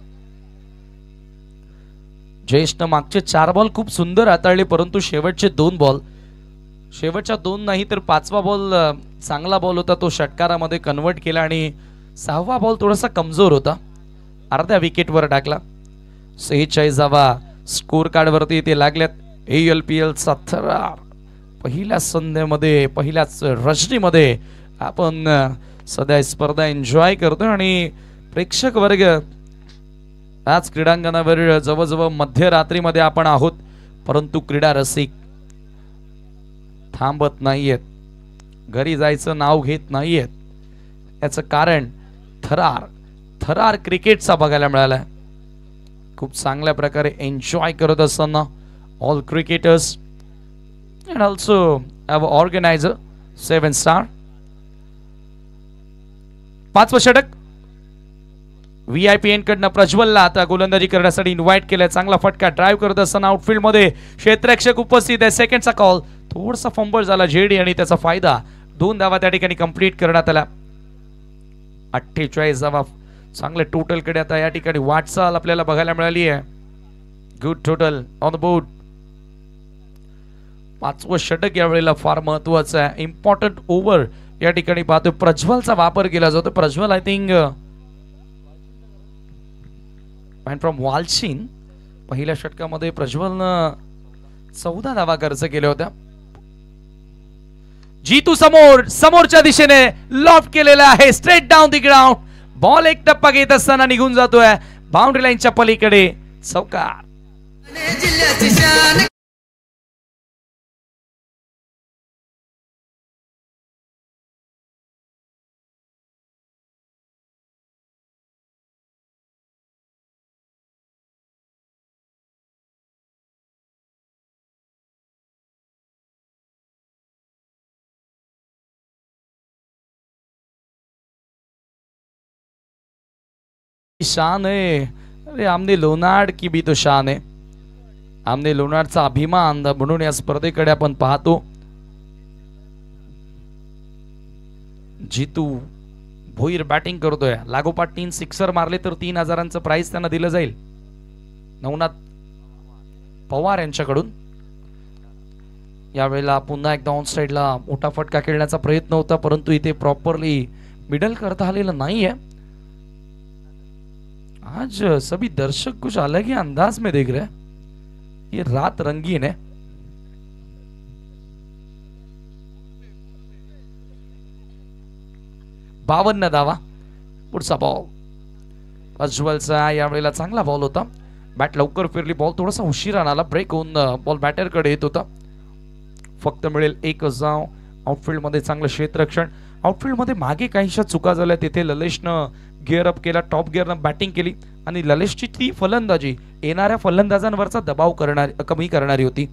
जयेशनं मागचे 4 बॉल खूप सुंदर हाताळले परंतु शेवटचे 2 बॉल शेवटच्या 2 नाही तर 5वा बॉल चांगला बॉल होता तो षटकारामध्ये कन्वर्ट केला आणि 6वा बॉल थोडासा कमजोर होता अर्ध्या विकेटवर टाकला. 46 धावा स्कोर कार्ड वरती ते लागल्यात. ALPL चा थरार पहिल्या संध्येमध्ये पहिल्याच रजनीमध्ये आपण सध्या स्पर्धा एन्जॉय करतोय आणि प्रेक्षक वर्ग आज क्रीडांगणावर जवळजवळ मध्यरात्रीमध्ये आपण आहोत परंतु क्रीडा रसिक थांबत नाहीयेत, घरी जायचं नाव घेत नाहीयेत. याचं कारण थरार क्रिकेटचा बघायला मिळाला. खूप चांगल्या प्रकारे एन्जॉय करत असताना all cricketers and also our organiser 7 star. 5वं षटक VIPN कडनं प्रज्वलला आता गोलंदाजी करण्यासाठी इन्व्हाइट केलंय. चांगला फटका ड्राइव्ह करत असताना आउटफील्ड मध्ये क्षेत्ररक्षक उपस्थित आहे. सेकंडचा कॉल थोडासा फंबल झाला जेडी आणि त्याचा फायदा. 2 धावा त्या ठिकाणी कंप्लीट करण्यात आला. 48 धावा चांगले टोटल कडे आता या ठिकाणी वाटचाल आपल्याला बघायला मिळाली आहे. Good total on the board. 5वं षटक या वेळेला फार महत्वाचं आहे. इम्पॉर्टंट ओव्हर या ठिकाणी पाहतोय प्रज्वलचा वापर केला जातो. प्रज्वल आय थिंक फ्रॉम वालचिन पहिल्या षटकामध्ये प्रज्वलनं 14 धावा खर्च केल्या होत्या. जीतू समोरच्या दिशेने लॉफ्ट केलेला आहे. Straight down the ground. Ball एक टप्पा घेत असताना निघून जातोय बाउंड्री लाईनच्या पलीकडे. चौकार. शान है. अरे आमने लोनार्ड की भी तो शान है. आमने लोनार्डचा अभिमान म्हणून या स्पर्धेकडे आपण पाहतो. जीतू भोईर बॅटिंग करतोय. लागोपाठ 3 सिक्सर मारले तर 3000चं प्राइस त्यांना दिलं जाईल नवनाथ पवार यांच्याकडून. यावेळेला पुन्हा एकदा ऑन साइडला मोठा फटका खेळण्याचा प्रयत्न होता परंतु इथे प्रॉपरली मिडल करता आलेलं नाहीये. आज सभी दर्शक कुछ अलग ही अंदाज में देख रहे हैं. ये रात रंगीन है. 52 धावा. पुढचा बॉल अज्वलचा यावेळेला चांगला बॉल होता. बॅट लवकर फिरली, बॉल थोडासा उशिरा आला, ब्रेक होऊन बॉल बॅटरकडे येत होता. फक्त मिळेल एक धाव. आउटफील्ड मध्ये चांगलं क्षेत्ररक्षण. आउटफील्ड मध्ये मागे काहीशा चुका झाल्या, तिथे ललेशनं गिअर अप केला, टॉप गिअरनं बॅटिंग केली आणि ललेशची ती फलंदाजी येणाऱ्या फलंदाजांवरचा दबाव कमी करणारी होती.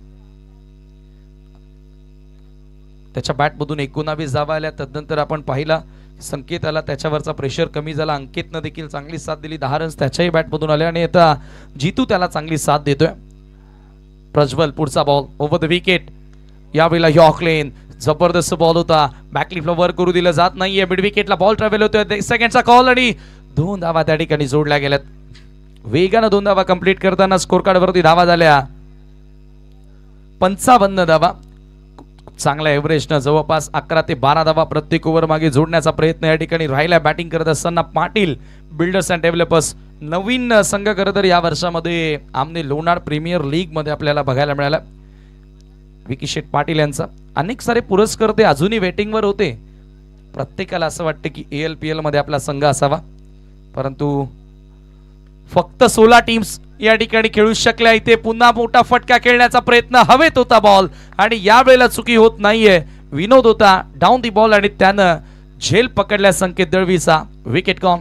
त्याच्या बॅटमधून 19 धावा आल्या. तदनंतर आपण पाहिला संकेत आला, त्याच्यावरचा प्रेशर कमी झाला. अंकितनं देखील चांगली साथ दिली, 10 रन्स त्याच्याही बॅटमधून आले आणि आता जीतू त्याला चांगली साथ देतोय. प्रज्वल पुढचा बॉल ओव्हर द विकेट. यावेळेला यॉर्कलेन जबरदस्त बॉल होता, बॅकलिफ्टला वर करू दिलं जात नाहीये. मिड विकेटला बॉल ट्रॅव्हल होतोय, सेकंडचा कॉल आणि 2 धावा त्या ठिकाणी जोडल्या गेल्यात. वेगानं 2 धावा कंप्लीट करताना स्कोर कार्ड वरती धावा झाल्या 55 धावा. चांगल्या एव्हरेजनं जवळपास 11 ते 12 धावा प्रत्येक ओव्हर मागे जोडण्याचा प्रयत्न या ठिकाणी राहिला. बॅटिंग करत असताना पाटील बिल्डर्स अँड डेव्हलपर्स नवीन संघ खरं तर या वर्षामध्ये आमने लोणार प्रीमियर लीग मध्ये आपल्याला बघायला मिळाला. विकी शेठ पाटील यांचा अनेक सारे पुरस्कार ते अजूनही वेटिंगवर होते. प्रत्येकाला असं वाटतं की ALPL मध्ये आपला संघ असावा, परंतु फक्त 16 टीम्स या ठिकाणी खेळू शकल्या. इथे पुन्हा मोठा फटका खेळण्याचा प्रयत्न, हवेत होता बॉल आणि यावेळेला चुकी होत नाहीये. विनोद होता डाऊन दी बॉल आणि त्यानं झेल पकडल्या संकेत दळवीचा. Wicket gone.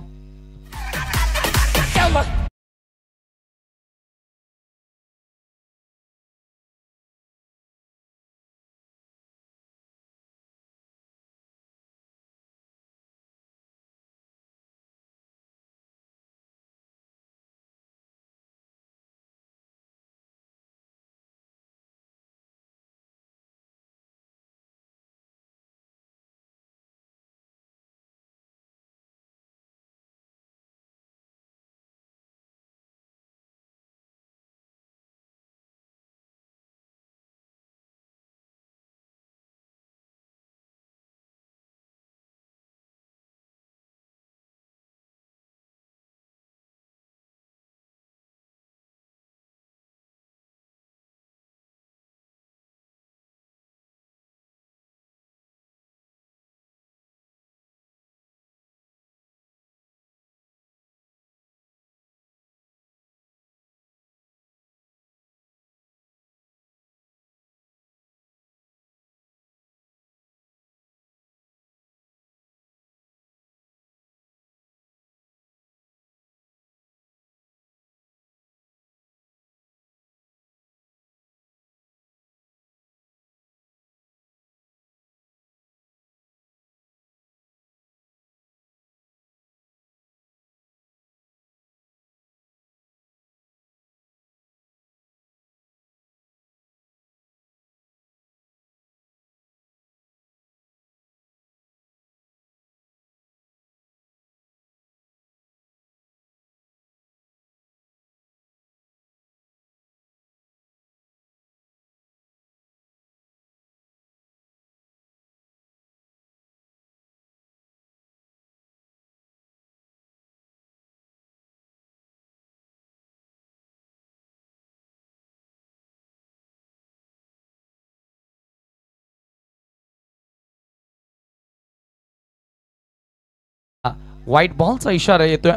व्हाईट बॉलचा इशारा येतोय,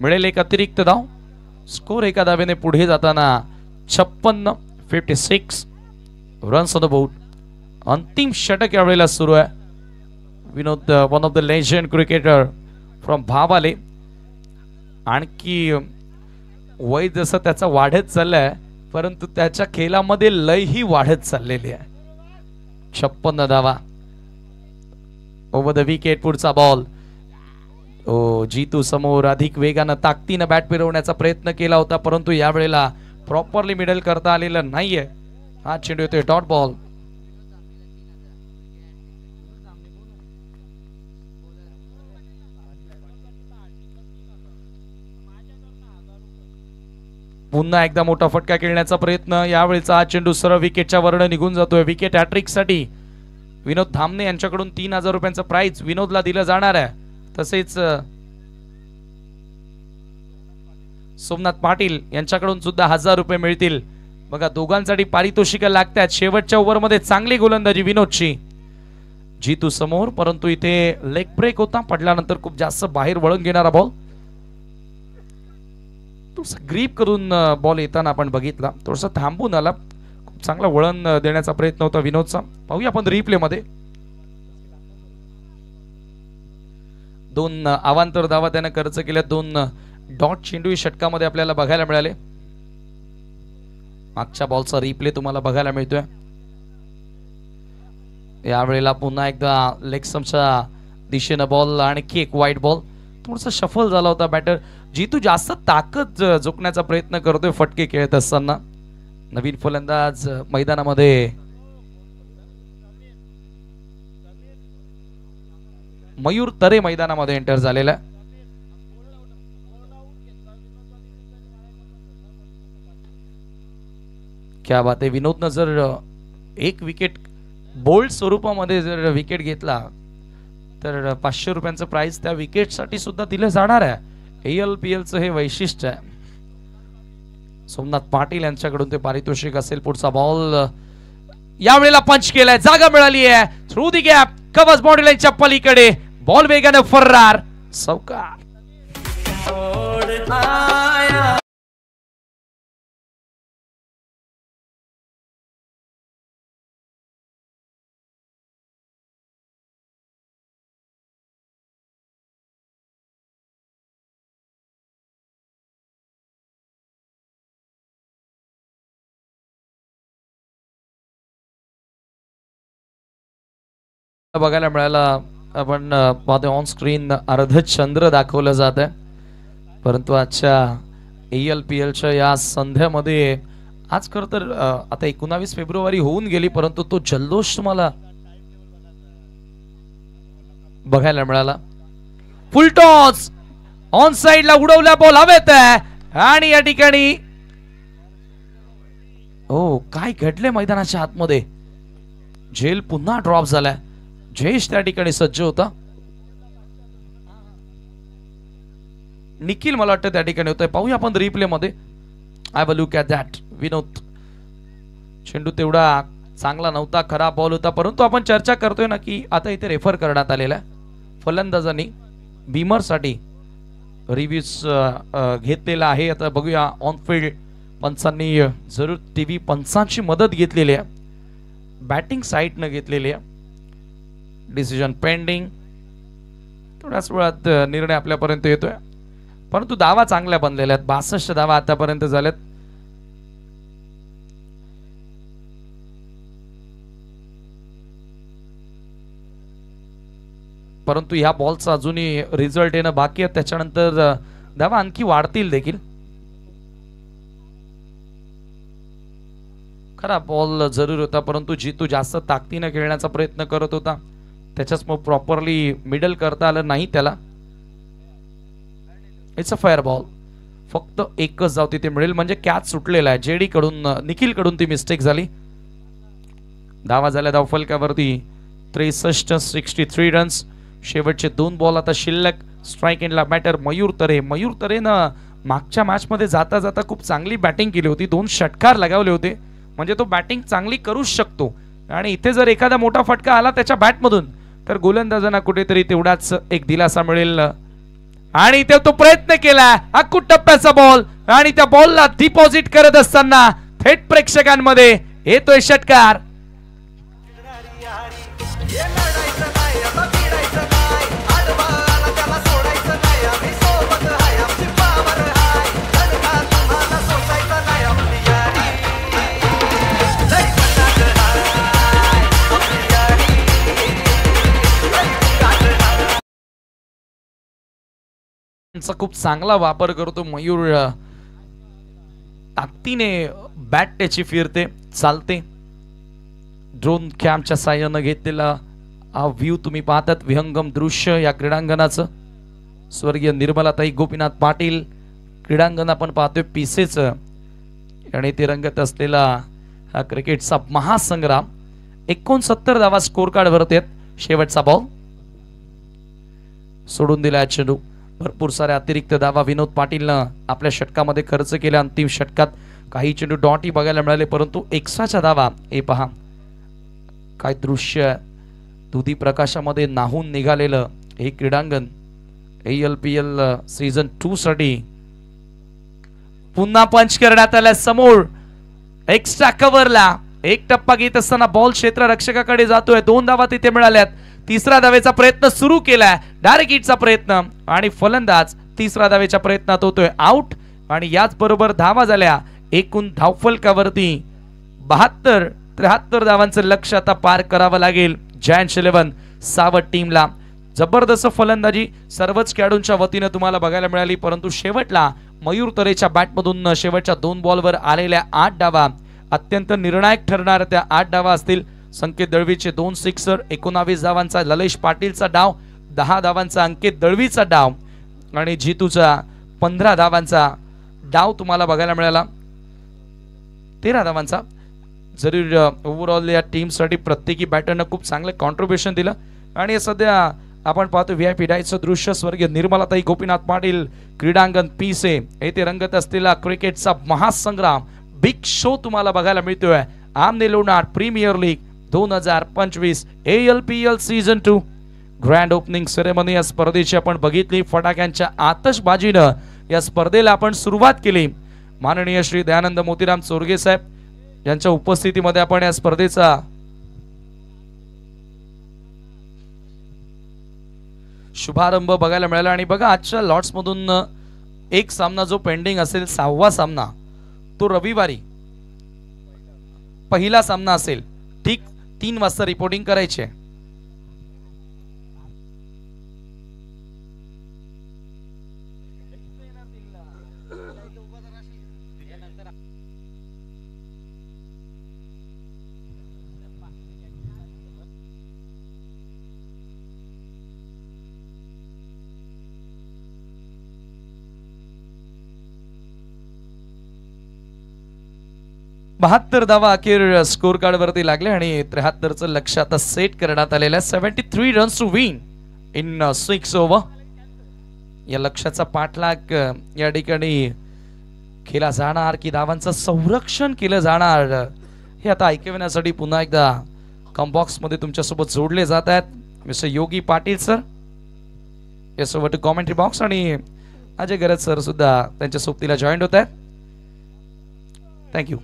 मिळेल एक अतिरिक्त धाव. स्कोर एका धावेने पुढे जाताना 56 रन्स ऑन द बोर्ड. अंतिम षटक यावेळेला सुरू आहे. Vinod one of the legend cricketer from Bhavale. आणखी वय जसं त्याचा वाढत चाललंय, परंतु त्याच्या खेळामध्ये लयही वाढत चाललेली आहे. 56 धावा ओव्हर द विकेट. पुढचा बॉल जीतू समोर अधिक वेगानं ताकदीनं बॅट फिरवण्याचा प्रयत्न केला होता, परंतु यावेळेला प्रॉपरली मिडल करता आलेलं नाहीये. हा चेंडू येतोय डॉट बॉल. पुन्हा एकदा मोठा फटका खेळण्याचा प्रयत्न. यावेळेचा हा चेंडू सरळ विकेटच्या वरनं निघून जातोय. विकेट हॅट्रिक साठी विनोद धामणे यांच्याकडून 3000 रुपयांचं प्राइज विनोदला दिलं जाणार आहे. तसेच सोमनाथ पाटील यांच्याकडून सुद्धा 1000 रुपये मिळतील. बघा दोघांसाठी पारितोषिक लागतात. शेवटच्या ओव्हरमध्ये चांगली गोलंदाजी विनोदची. जीतू समोर, परंतु इथे लेग ब्रेक होता, पडल्यानंतर खूप जास्त बाहेर वळून घेणारा बॉल. थोडस ग्रीप करून बॉल येताना आपण बघितला, थोडस थांबून आला, खूप चांगला वळण देण्याचा प्रयत्न होता विनोदचा. पाहूया आपण रिप्ले मध्ये. 2 अवांतर धावा त्याने खर्च केल्या, 2 डॉट चेंडू षटकामध्ये आपल्याला बघायला मिळाले. मागच्या बॉलचा रिप्ले तुम्हाला बघायला मिळतोय. यावेळेला पुन्हा एकदा लेग स्टंपच्या दिशेनं बॉल, आणखी एक वाईट बॉल. थोडासा शफल झाला होता बॅटर. जीतू जास्त ताकद झोकण्याचा प्रयत्न करतोय फटके खेळत असताना. नवीन फलंदाज मैदानामध्ये मयूर तरे मैदानामध्ये एंटर झालेला. क्या बात आहे. विनोदनं जर एक विकेट बोल्ड स्वरूपामध्ये जर विकेट घेतला तर 500 रुपयांचं प्राइस त्या विकेटसाठी सुद्धा दिलं जाणार आहे. ALPLचं हे वैशिष्ट्य आहे. सोमनाथ पाटील यांच्याकडून ते पारितोषिक असेल. पुढचा बॉल यावेळेला पंच केलाय, जागा मिळाली आहे. Through the gap, covers body लाईनच्या पलीकडे बॉल वेगाने फर्रार, सौकार. बघायला मिळाला आपण पाहतो ऑन स्क्रीन अर्धचंद्र दाखवलं जात आहे, परंतु आजच्या ALPLच्या या संध्यामध्ये आज खरं तर आता 19 फेब्रुवारी होऊन गेली, परंतु तो जल्लोष तुम्हाला बघायला मिळाला. फुल टॉस ऑन साइडला उडवला बॉल हवेत आहे आणि या ठिकाणी ओ काय घडले मैदानाच्या आतमध्ये. झेल पुन्हा ड्रॉप झालाय. जयेश त्या ठिकाणी सज्ज होता. निखिल मला वाटतं त्या ठिकाणी होतंय. पाहूया आपण रिप्ले मध्ये. I will look at that. Vinod चेंडू तेवढा चांगला नव्हता, खराब बॉल होता, परंतु आपण चर्चा करतोय ना की आता इथे रेफर करण्यात आलेला आहे. फलंदाजांनी बीमर साठी रिव्ह्यूज घेतलेला आहे. आता बघूया ऑन फील्ड पंचांनी जरूर टीव्ही पंचांची मदत घेतलेली आहे, बॅटिंग साईडनं घेतलेली आहे. Decision pending. थोड्याच वेळात निर्णय आपल्यापर्यंत येतोय, परंतु धावा चांगल्या बनलेल्या आहेत. 62 धावा आतापर्यंत झाल्यात. परंतु ह्या बॉलचा अजूनही रिझल्ट येणं बाकी आहे. त्याच्यानंतर धावा आणखी वाढतील देखील. खरा बॉल जरूर होता, परंतु जीतू जास्त ताकदीने खेळण्याचा प्रयत्न करत होता, त्याच्याच मग प्रॉपरली मिडल करता आलं नाही त्याला. It's a fair ball. फक्त एकच धाव तिथे मिळेल म्हणजे कॅच सुटलेला आहे. जेडी कडून निखिल कडून ती मिस्टेक झाली. धावा झाल्या धाव फलकावरती 63 रन्स. शेवटचे 2 बॉल आता शिल्लक. स्ट्राइक एंडला बॅटर मयूर तरे. मयूर तरेनं मागच्या मॅच मध्ये जाता जाता खूप चांगली बॅटिंग केली होती. 2 षटकार लगावले होते, म्हणजे तो बॅटिंग चांगली करूच शकतो. आणि इथे जर एखादा मोठा फटका आला त्याच्या बॅटमधून तर गोलंदाजांना कुठेतरी तेवढाच एक दिलासा मिळेल. आणि इथे तो प्रयत्न केला. अक्कू टप्प्याचा बॉल आणि त्या बॉलला डिपॉझिट करत असताना थेट प्रेक्षकांमध्ये येतोय षटकार. खूप चांगला वापर करतो मयूर. ताकदीने बॅट त्याची फिरते, चालते. ड्रोन कॅमच्या साह्यानं घेतलेला हा व्ह्यू तुम्ही पाहतात, विहंगम दृश्य या क्रीडांगणाचं. स्वर्गीय निर्मलाताई गोपीनाथ पाटील क्रीडांगण आपण पाहतोय पीसेच, आणि ते रंगत असलेला हा क्रिकेटचा महासंग्राम. 69 धावा स्कोर कार्ड वरती आहेत. शेवटचा बॉल सोडून दिला चेंडू. भरपूर साऱ्या अतिरिक्त धावा विनोद पाटीलनं आपल्या षटकामध्ये खर्च केल्या. अंतिम षटकात काही चेंडू डॉटही बघायला मिळाले, परंतु एक्स्ट्राच्या धावा हे पहा काय दृश्य. दुधी प्रकाशामध्ये नाहून निघालेलं हे क्रीडांगण ALPL सीझन 2 साठी पुन्हा पंच करण्यात आल्या. समोर एक्स्ट्रा कव्हरला एक टप्पा घेत असताना बॉल क्षेत्र रक्षकाकडे जातोय. 2 धावा तिथे मिळाल्यात. तिसरा धावेचा प्रयत्न सुरू केलाय. डायरेक्ट हिटचा प्रयत्न आणि फलंदाज तिसरा धावेच्या प्रयत्नात होतोय आउट. आणि याच बरोबर धावा झाल्या. एकूण धावफलकावरती 72-73 धावांचं लक्ष्य आता पार करावं लागेल जायंट्स 11 सावध टीमला. जबरदस्त फलंदाजी सर्वच खेळाडूंच्या वतीनं तुम्हाला बघायला मिळाली, परंतु शेवटला मयूर तरेच्या बॅटमधून शेवटच्या 2 बॉलवर आलेल्या 8 डावा अत्यंत निर्णायक ठरणार त्या 8 डावा असतील. संकेत दळवीचे 2 सिक्सर, 19 धावांचा ललेश पाटीलचा डाव, 10 धावांचा अंकित दळवीचा डाव आणि जीतूचा 15 धावांचा डाव तुम्हाला बघायला मिळाला. 13 धावांचा. जरी ओव्हरऑल या टीमसाठी प्रत्येकी बॅटरनं खूप चांगलं कॉन्ट्रीब्युशन दिलं. आणि सध्या आपण पाहतो VIP डायचं दृश्य स्वर्गीय निर्मलाताई गोपीनाथ पाटील क्रीडांगण पीसे येथे रंगत असलेला क्रिकेटचा महासंग्राम बिग शो तुम्हाला बघायला मिळतोय. आमने Lonar premier league 2025 ALPL season 2 grand opening ceremony या स्पर्धेची आपण बघितली. फटाक्यांच्या आतषबाजीनं या स्पर्धेला आपण सुरुवात केली. माननीय श्री दयानंद मोतीराम चोरगे साहेब यांच्या उपस्थितीमध्ये आपण या स्पर्धेचा शुभारंभ बघायला मिळाला. आणि बघा आजच्या लॉट्स मधून एक सामना जो पेंडिंग असेल 6वा सामना तो रविवारी पहिला सामना असेल. ठीक 3 वाजता रिपोर्टिंग करायचे. बहात्तर धावा अखेर स्कोर कार्ड वरती लागले आणि 73चं लक्ष आता सेट करण्यात आलेलं आहे. 73 runs to win in 6 over. या लक्ष्याचा पाठलाग या ठिकाणी केला जाणार की धावांचं संरक्षण केलं जाणार हे आता ऐकवण्यासाठी पुन्हा एकदा कॉम्बॉक्स मध्ये तुमच्यासोबत जोडले जात आहेत mister Yogi Patil sir. Yes over to commentary box. आणि अजय गरज सर सुद्धा त्यांच्या सोबतीला जॉईन होत आहेत. थँक्यू.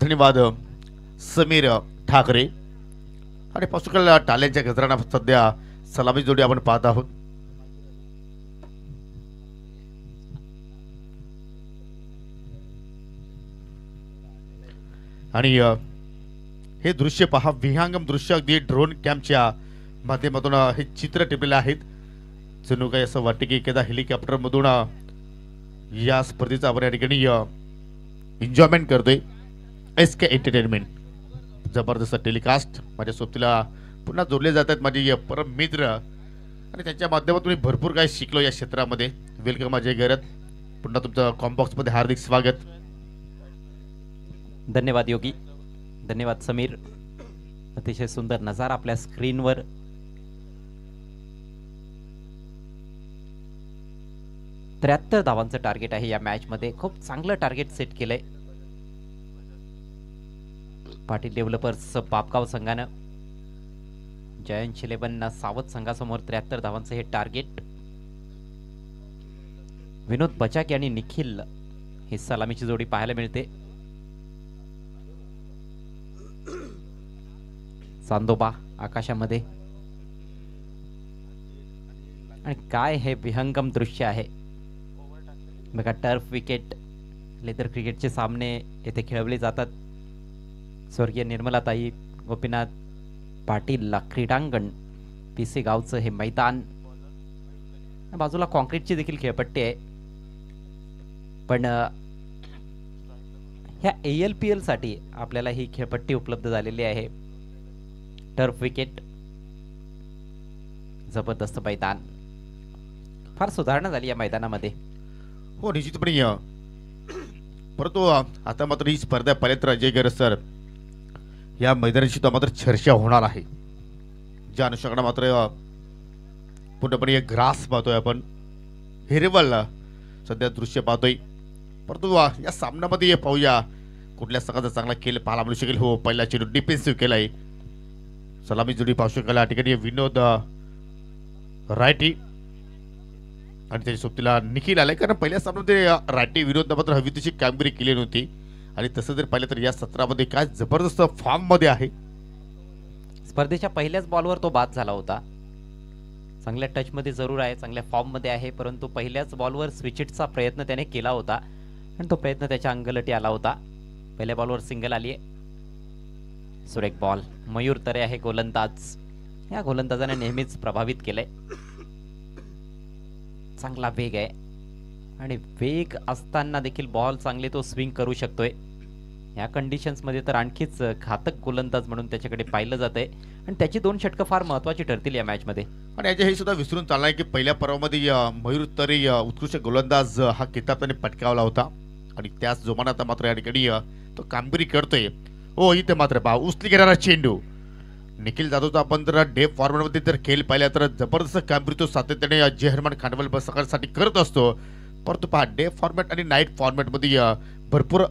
धन्यवाद समीर ठाकरे. आणि पॉसिकल टाल्यांच्या गजराना सध्या सलामी जोडी आपण पाहत आहोत. आणि हे दृश्य पहा, विहंगम दृश्य अगदी ड्रोन कॅमच्या माध्यमातून हे चित्र टिपलेले आहेत. जणू काही असं वाटते की एखादा हेलिकॉप्टर मधून या स्पर्धेचा आपण या ठिकाणी एन्जॉयमेंट करतोय. SK एंटरटेनमेंट जबरदस्त टेलिकास्ट माझ्या सोबतीला पुन्हा जोडले जात आहेत माझे परम मित्र आणि त्यांच्या माध्यमातून मी भरपूर काही शिकलो या क्षेत्रामध्ये. वेलकम अजय गैरत. पुन्हा तुमचं कॉम्बॉक्स मध्ये हार्दिक स्वागत. धन्यवाद योगी. धन्यवाद समीर. अतिशय सुंदर नजारा आपल्या स्क्रीनवर. त्र्याहत्तर धावांचं टार्गेट आहे या मॅच मध्ये. खूप चांगलं टार्गेट सेट केलंय पाटील डेव्हलपर्स बापगाव संघानं. जायंट्स 11 सावध संघासमोर 73 धावांचं हे टार्गेट. विनोद बचाक आणि निखिल ही सलामीची जोडी पाहायला मिळते. चांदोबा आकाशामध्ये. आणि काय हे विहंगम दृश्य आहे बघा. टर्फ विकेट लेदर क्रिकेटचे सामने येथे खेळवले जातात. स्वर्गीय निर्मलाताई गोपीनाथ पाटील क्रीडांगण पिसे गावचं हे मैदान. बाजूला कॉन्क्रीटची देखील खेळपट्टी आहे. पण ह्या ALPL साठी आपल्याला ही खेळपट्टी उपलब्ध झालेली आहे. टर्फ विकेट, जबरदस्त मैदान. फार सुधारणा झाली या मैदानामध्ये. हो निश्चितपणे परंतु आता मात्र ही स्पर्धा पाहिली तर अजय गर सर या मैदानाची तो मात्र चर्चा होणार आहे. ज्या अनुषंगाने मात्र पूर्णपणे ग्रास पाहतोय आपण, हिरवळ सध्या दृश्य पाहतोय. परंतु या सामन्यामध्ये पाहूया कुठल्या संघाचा चांगला खेळ पाहायला मिळू शकेल. हो पहिला चेंडू डिफेन्सिव्ह केलाय, सलामी जोडी पाहू शकाल. या ठिकाणी विनोद रायटी आणि त्याच्या सोबतीला निखिल आलाय, कारण पहिल्या सामन्यामध्ये रायटी विनोद मात्र हवी तशी कामगिरी केली नव्हती. आणि तसं जर पाहिलं तर या सत्रामध्ये काय जबरदस्त फॉर्म मध्ये आहे. स्पर्धेच्या पहिल्याच बॉलवर तो बाद झाला होता. चांगल्या टचमध्ये जरूर आहे, चांगल्या फॉर्ममध्ये आहे, परंतु पहिल्याच बॉलवर स्विचिटचा प्रयत्न त्याने केला होता आणि तो प्रयत्न त्याच्या अंगलटी आला होता. पहिल्या बॉलवर सिंगल आली आहे. सुरेख बॉल. मयूर तरे आहे गोलंदाज. या गोलंदाजाने नेहमीच प्रभावित केलंय. चांगला वेग आहे आणि वेग असताना देखील बॉल चांगले तो स्विंग करू शकतोय. या कंडिशन्समध्ये तर आणखीच घातक गोलंदाज म्हणून त्याच्याकडे पाहिलं जातंय आणि त्याची 2 षटकं फार महत्त्वाची ठरतील या मॅचमध्ये. आणि याच्या हे सुद्धा विसरून चालणार की पहिल्या पर्वामध्ये मयूर तरे उत्कृष्ट गोलंदाज हा किताब त्याने पटकावला होता आणि त्याच जोमानात मात्र या ठिकाणी तो कामगिरी करतोय. हो इथे मात्र पहा उचली घेणारा चेंडू निखिल जाधवचा आपण जर डे फॉर्मॅटमध्ये जर खेळ पाहिला तर जबरदस्त कामगिरी तो सातत्याने जयहरमान खांडवल बससाठी करत असतो. परंतु पहा डे फॉर्मॅट आणि नाईट फॉर्मॅटमध्ये भरपूर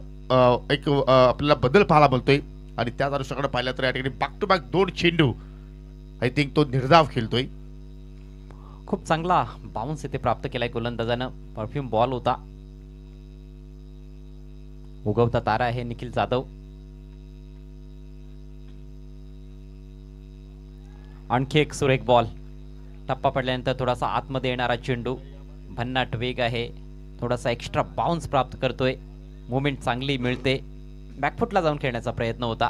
एक आपल्याला बदल पाहायला मिळतोय आणि त्याच अनुषंगाने पाहिलं तर या ठिकाणी बॅक टू बॅक 2 चेंडू आय थिंक तो निर्धाव खेळतोय. खूप चांगला बाउन्स इथे प्राप्त केलाय गोलंदाजानं. परफ्यूम बॉल होता. उगवता तारा आहे निखिल जाधव. आणखी एक सुरेख बॉल. टप्पा पडल्यानंतर थोडासा आतमध्ये येणारा चेंडू. भन्नाट वेग आहे, थोडासा एक्स्ट्रा बाउन्स प्राप्त करतोय. मुवमेंट चांगली मिळते. बॅकफुटला जाऊन खेळण्याचा प्रयत्न होता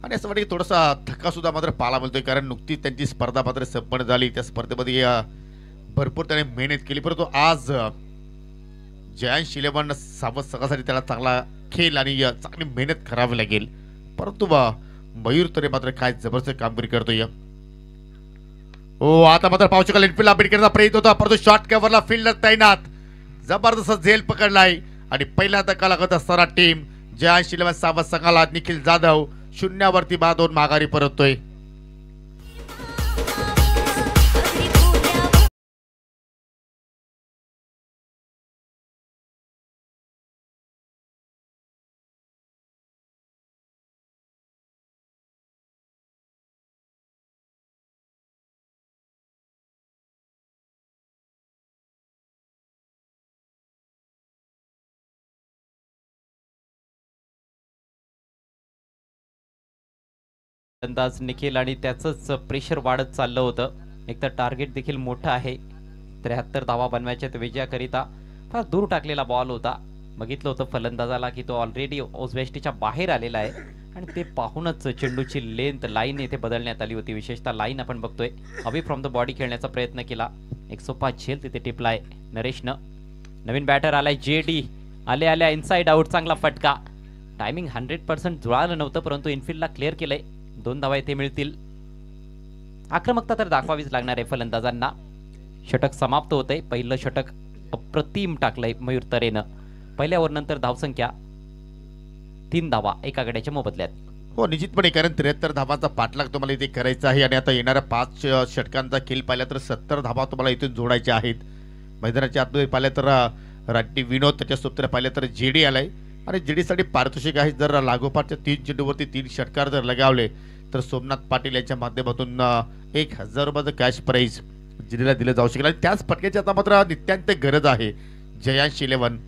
आणि असं वाटतं की थोडासा धक्का सुद्धा मात्र पाहायला मिळतोय, कारण नुकतीच त्यांची स्पर्धा मात्र संपन्न झाली. त्या स्पर्धेमध्ये भरपूर त्याने मेहनत केली, परंतु आज जयांश इलेव्हन सावध संघासाठी त्याला चांगला खेळ आणि चांगली मेहनत करावी लागेल. परंतु मयूर तरे मात्र काय जबरदस्त कामगिरी करतोय. हो आता मात्र पाहू शकाल इनफिल्डला बीट करण्याचा प्रयत्न होता, परंतु शॉर्ट कव्हरला फिल्डर तैनात. जबरदस्त झेल पकडलाय आणि पहिला धक्का लागत असताना टीम जयांश इलेव्हन सावध संघाला निखिल जाधव 0वरती 2 माघारी परततोय. अंदाज निखिल आणि त्याचंच प्रेशर वाढत चाललं होतं. एक तर टार्गेट देखील मोठं आहे. 73 धावा बनवायच्या विजयाकरिता फार दूर टाकलेला बॉल होता. बघितलं होतं फलंदाजाला की तो ऑलरेडी ओझवेस्टीच्या बाहेर आलेला आहे आणि ते पाहूनच चेंडूची लेंथ लाईन येथे बदलण्यात आली होती. विशेषतः लाईन आपण बघतोय अवे फ्रॉम द बॉडी खेळण्याचा प्रयत्न केला. एक सोपा झेल तिथे टिपलाय नरेशनं. नवीन बॅटर आलाय JD. आल्या इनसाइड आउट. चांगला फटका. टायमिंग 100% जुळालं नव्हतं, परंतु इनफिल्डला क्लिअर केलंय. 2 धावा इथे मिळतील. आक्रमकता तर दाखवावीच लागणार आहे फलंदाजांना. षटक समाप्त होतंय. पहिलं षटक अप्रतिम टाकलंय मयूर तरेनं. पहिल्या ओव्हरनंतर धावसंख्या 3 धावा एका गड्याच्या मोबदल्यात. हो निश्चितपणे, कारण 73 धावांचा पाठलाग तुम्हाला इथे करायचा आहे आणि आता येणाऱ्या 5 षटकांचा खेळ पाहिला तर 70 धावा तुम्हाला इथून जोडायच्या आहेत. मैदानाच्या आतमध्ये पाहिलं तर राठी विनोद, त्याच्या सोबतीला पाहिलं तर JD आलाय आणि JD साठी पारितोषिक आहे. जर लागोपाठच्या 3 चेंडूवरती 3 षटकार जर लगावले तर सोमनाथ पाटील यांच्या माध्यमातून 1000 रुपयाचं कॅश प्राईज JDला दिलं जाऊ शकेल आणि त्याच फटक्याची आता मात्र नित्यांत गरज आहे जयांश इलेव्हन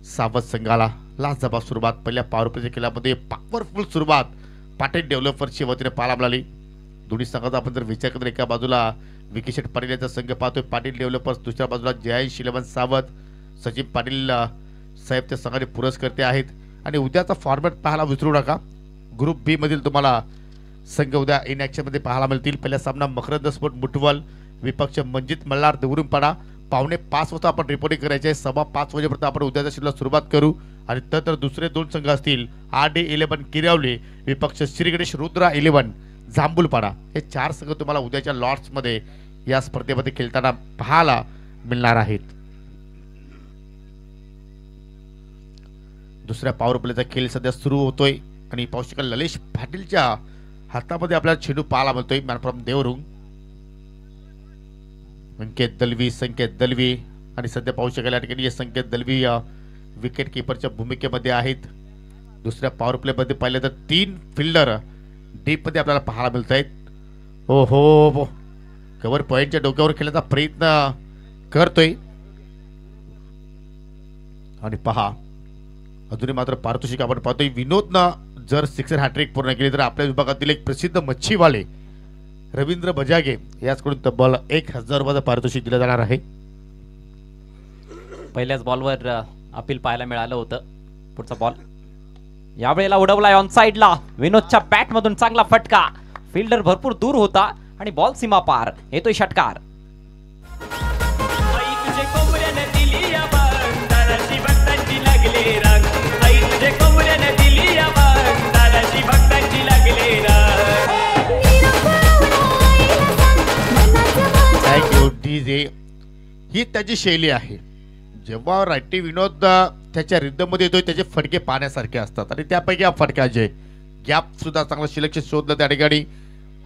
सावध संघाला. लाजबाब सुरुवात पहिल्या पॉवर प्लेच्या खेळामध्ये पॉवरफुल सुरुवात पाटील डेव्हलपर्सच्या वतीने पाहायला मिळाली. दोन्ही संघाचा आपण जर विचार केला, एका बाजूला विकेशेट पाटील यांचा संघ पाहतोय पाटील डेव्हलपर्स, दुसऱ्या बाजूला जयांश इलेव्हन सावध. सचिन पाटील साहेब त्या संघाचे पुरस्कर्ते आहेत. आणि उद्याचा फॉर्मॅट पाहायला विसरू नका. ग्रुप बी मधील तुम्हाला संघ उद्या इन ॲक्शनमध्ये पाहायला मिळतील. पहिला सामना मकरंद स्पोर्ट मुठवल विपक्ष मंजित मल्हार देवरुंगपाडा. 4:45 वाजता आपण रिपोर्टिंग करायचे आहे. 5:15 वाजेपर्यंत आपण उद्याच्या शिल्ला सुरुवात करू. आणि तर दुसरे 2 संघ असतील RD11 किरावले विपक्ष श्री गणेश रुद्रा 11 जांभूलपाडा. हे 4 संघ तुम्हाला उद्याच्या लॉर्ड्समध्ये या स्पर्धेमध्ये खेळताना पाहायला मिळणार आहेत. दुसऱ्या पॉवर प्लेचा खेळ सध्या सुरू होतोय आणि पाहू शकाल ललेश पाटीलच्या हातामध्ये आपल्याला चेंडू पाहायला मिळतोय. मॅन फ्रॉम देवरुंग संकेत दलवी आणि सध्या पाहू शकाल या ठिकाणी संकेत दलवी विकेट किपरच्या भूमिकेमध्ये आहेत. दुसऱ्या पॉवर प्ले मध्ये पाहिलं तर 3 फिल्डर डीप मध्ये आपल्याला पाहायला मिळत आहेत. हो हो कव्हर पॉइंटच्या डोक्यावर खेळण्याचा प्रयत्न करतोय. आणि पहा अजूनही मात्र पारितोषिक आपण पाहतोय. विनोदनं जर 6 हॅट्रिक पूर्ण केली तर आपल्या विभागातील एक प्रसिद्ध मच्छीवाले रवींद्र बजागे याचकडून तब्बल 1000 रुपयाचं पारितोषिक दिलं जाणार आहे. पहिल्याच बॉलवर अपील पाहायला मिळालं होतं. पुढचा बॉल यावेळेला उडवलाय ऑन साइडला. विनोदच्या बॅट मधून चांगला फटका. फिल्डर भरपूर दूर होता आणि बॉल सीमा पार. येतोय षटकार. Thank you DJ. ही त्याची शैली आहे. जेव्हा रायटी विनोद त्याच्या रिदममध्ये येतोय त्याचे फटके पाहण्यासारखे असतात आणि त्यापैकी हा फटका जे गॅप सुद्धा चांगला सिलेक्शन शोधलं त्या ठिकाणी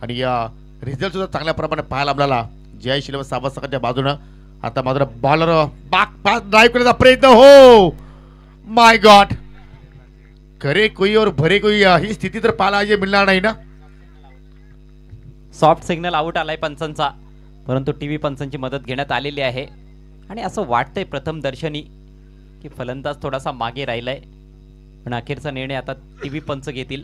आणि या रिझल्ट सुद्धा चांगल्या प्रमाणे पाहायला आपल्याला जय शिलव साबासकांच्या बाजूनं. आता मात्र बॉलर ड्राईव्ह करण्याचा प्रयत्न. हो माय गॉड, करे कोई और भरे कोई ही स्थिती तर पाहायला मिळणार नाही ना. सॉफ्ट सिग्नल आउट आलाय पंचांचा, परंतु टीव्ही पंचांची मदत घेण्यात आलेली आहे. आणि असं वाटतंय प्रथम दर्शनी की फलंदाज थोडासा मागे राहिलाय, पण अखेरचा निर्णय आता टीव्ही पंच घेतील.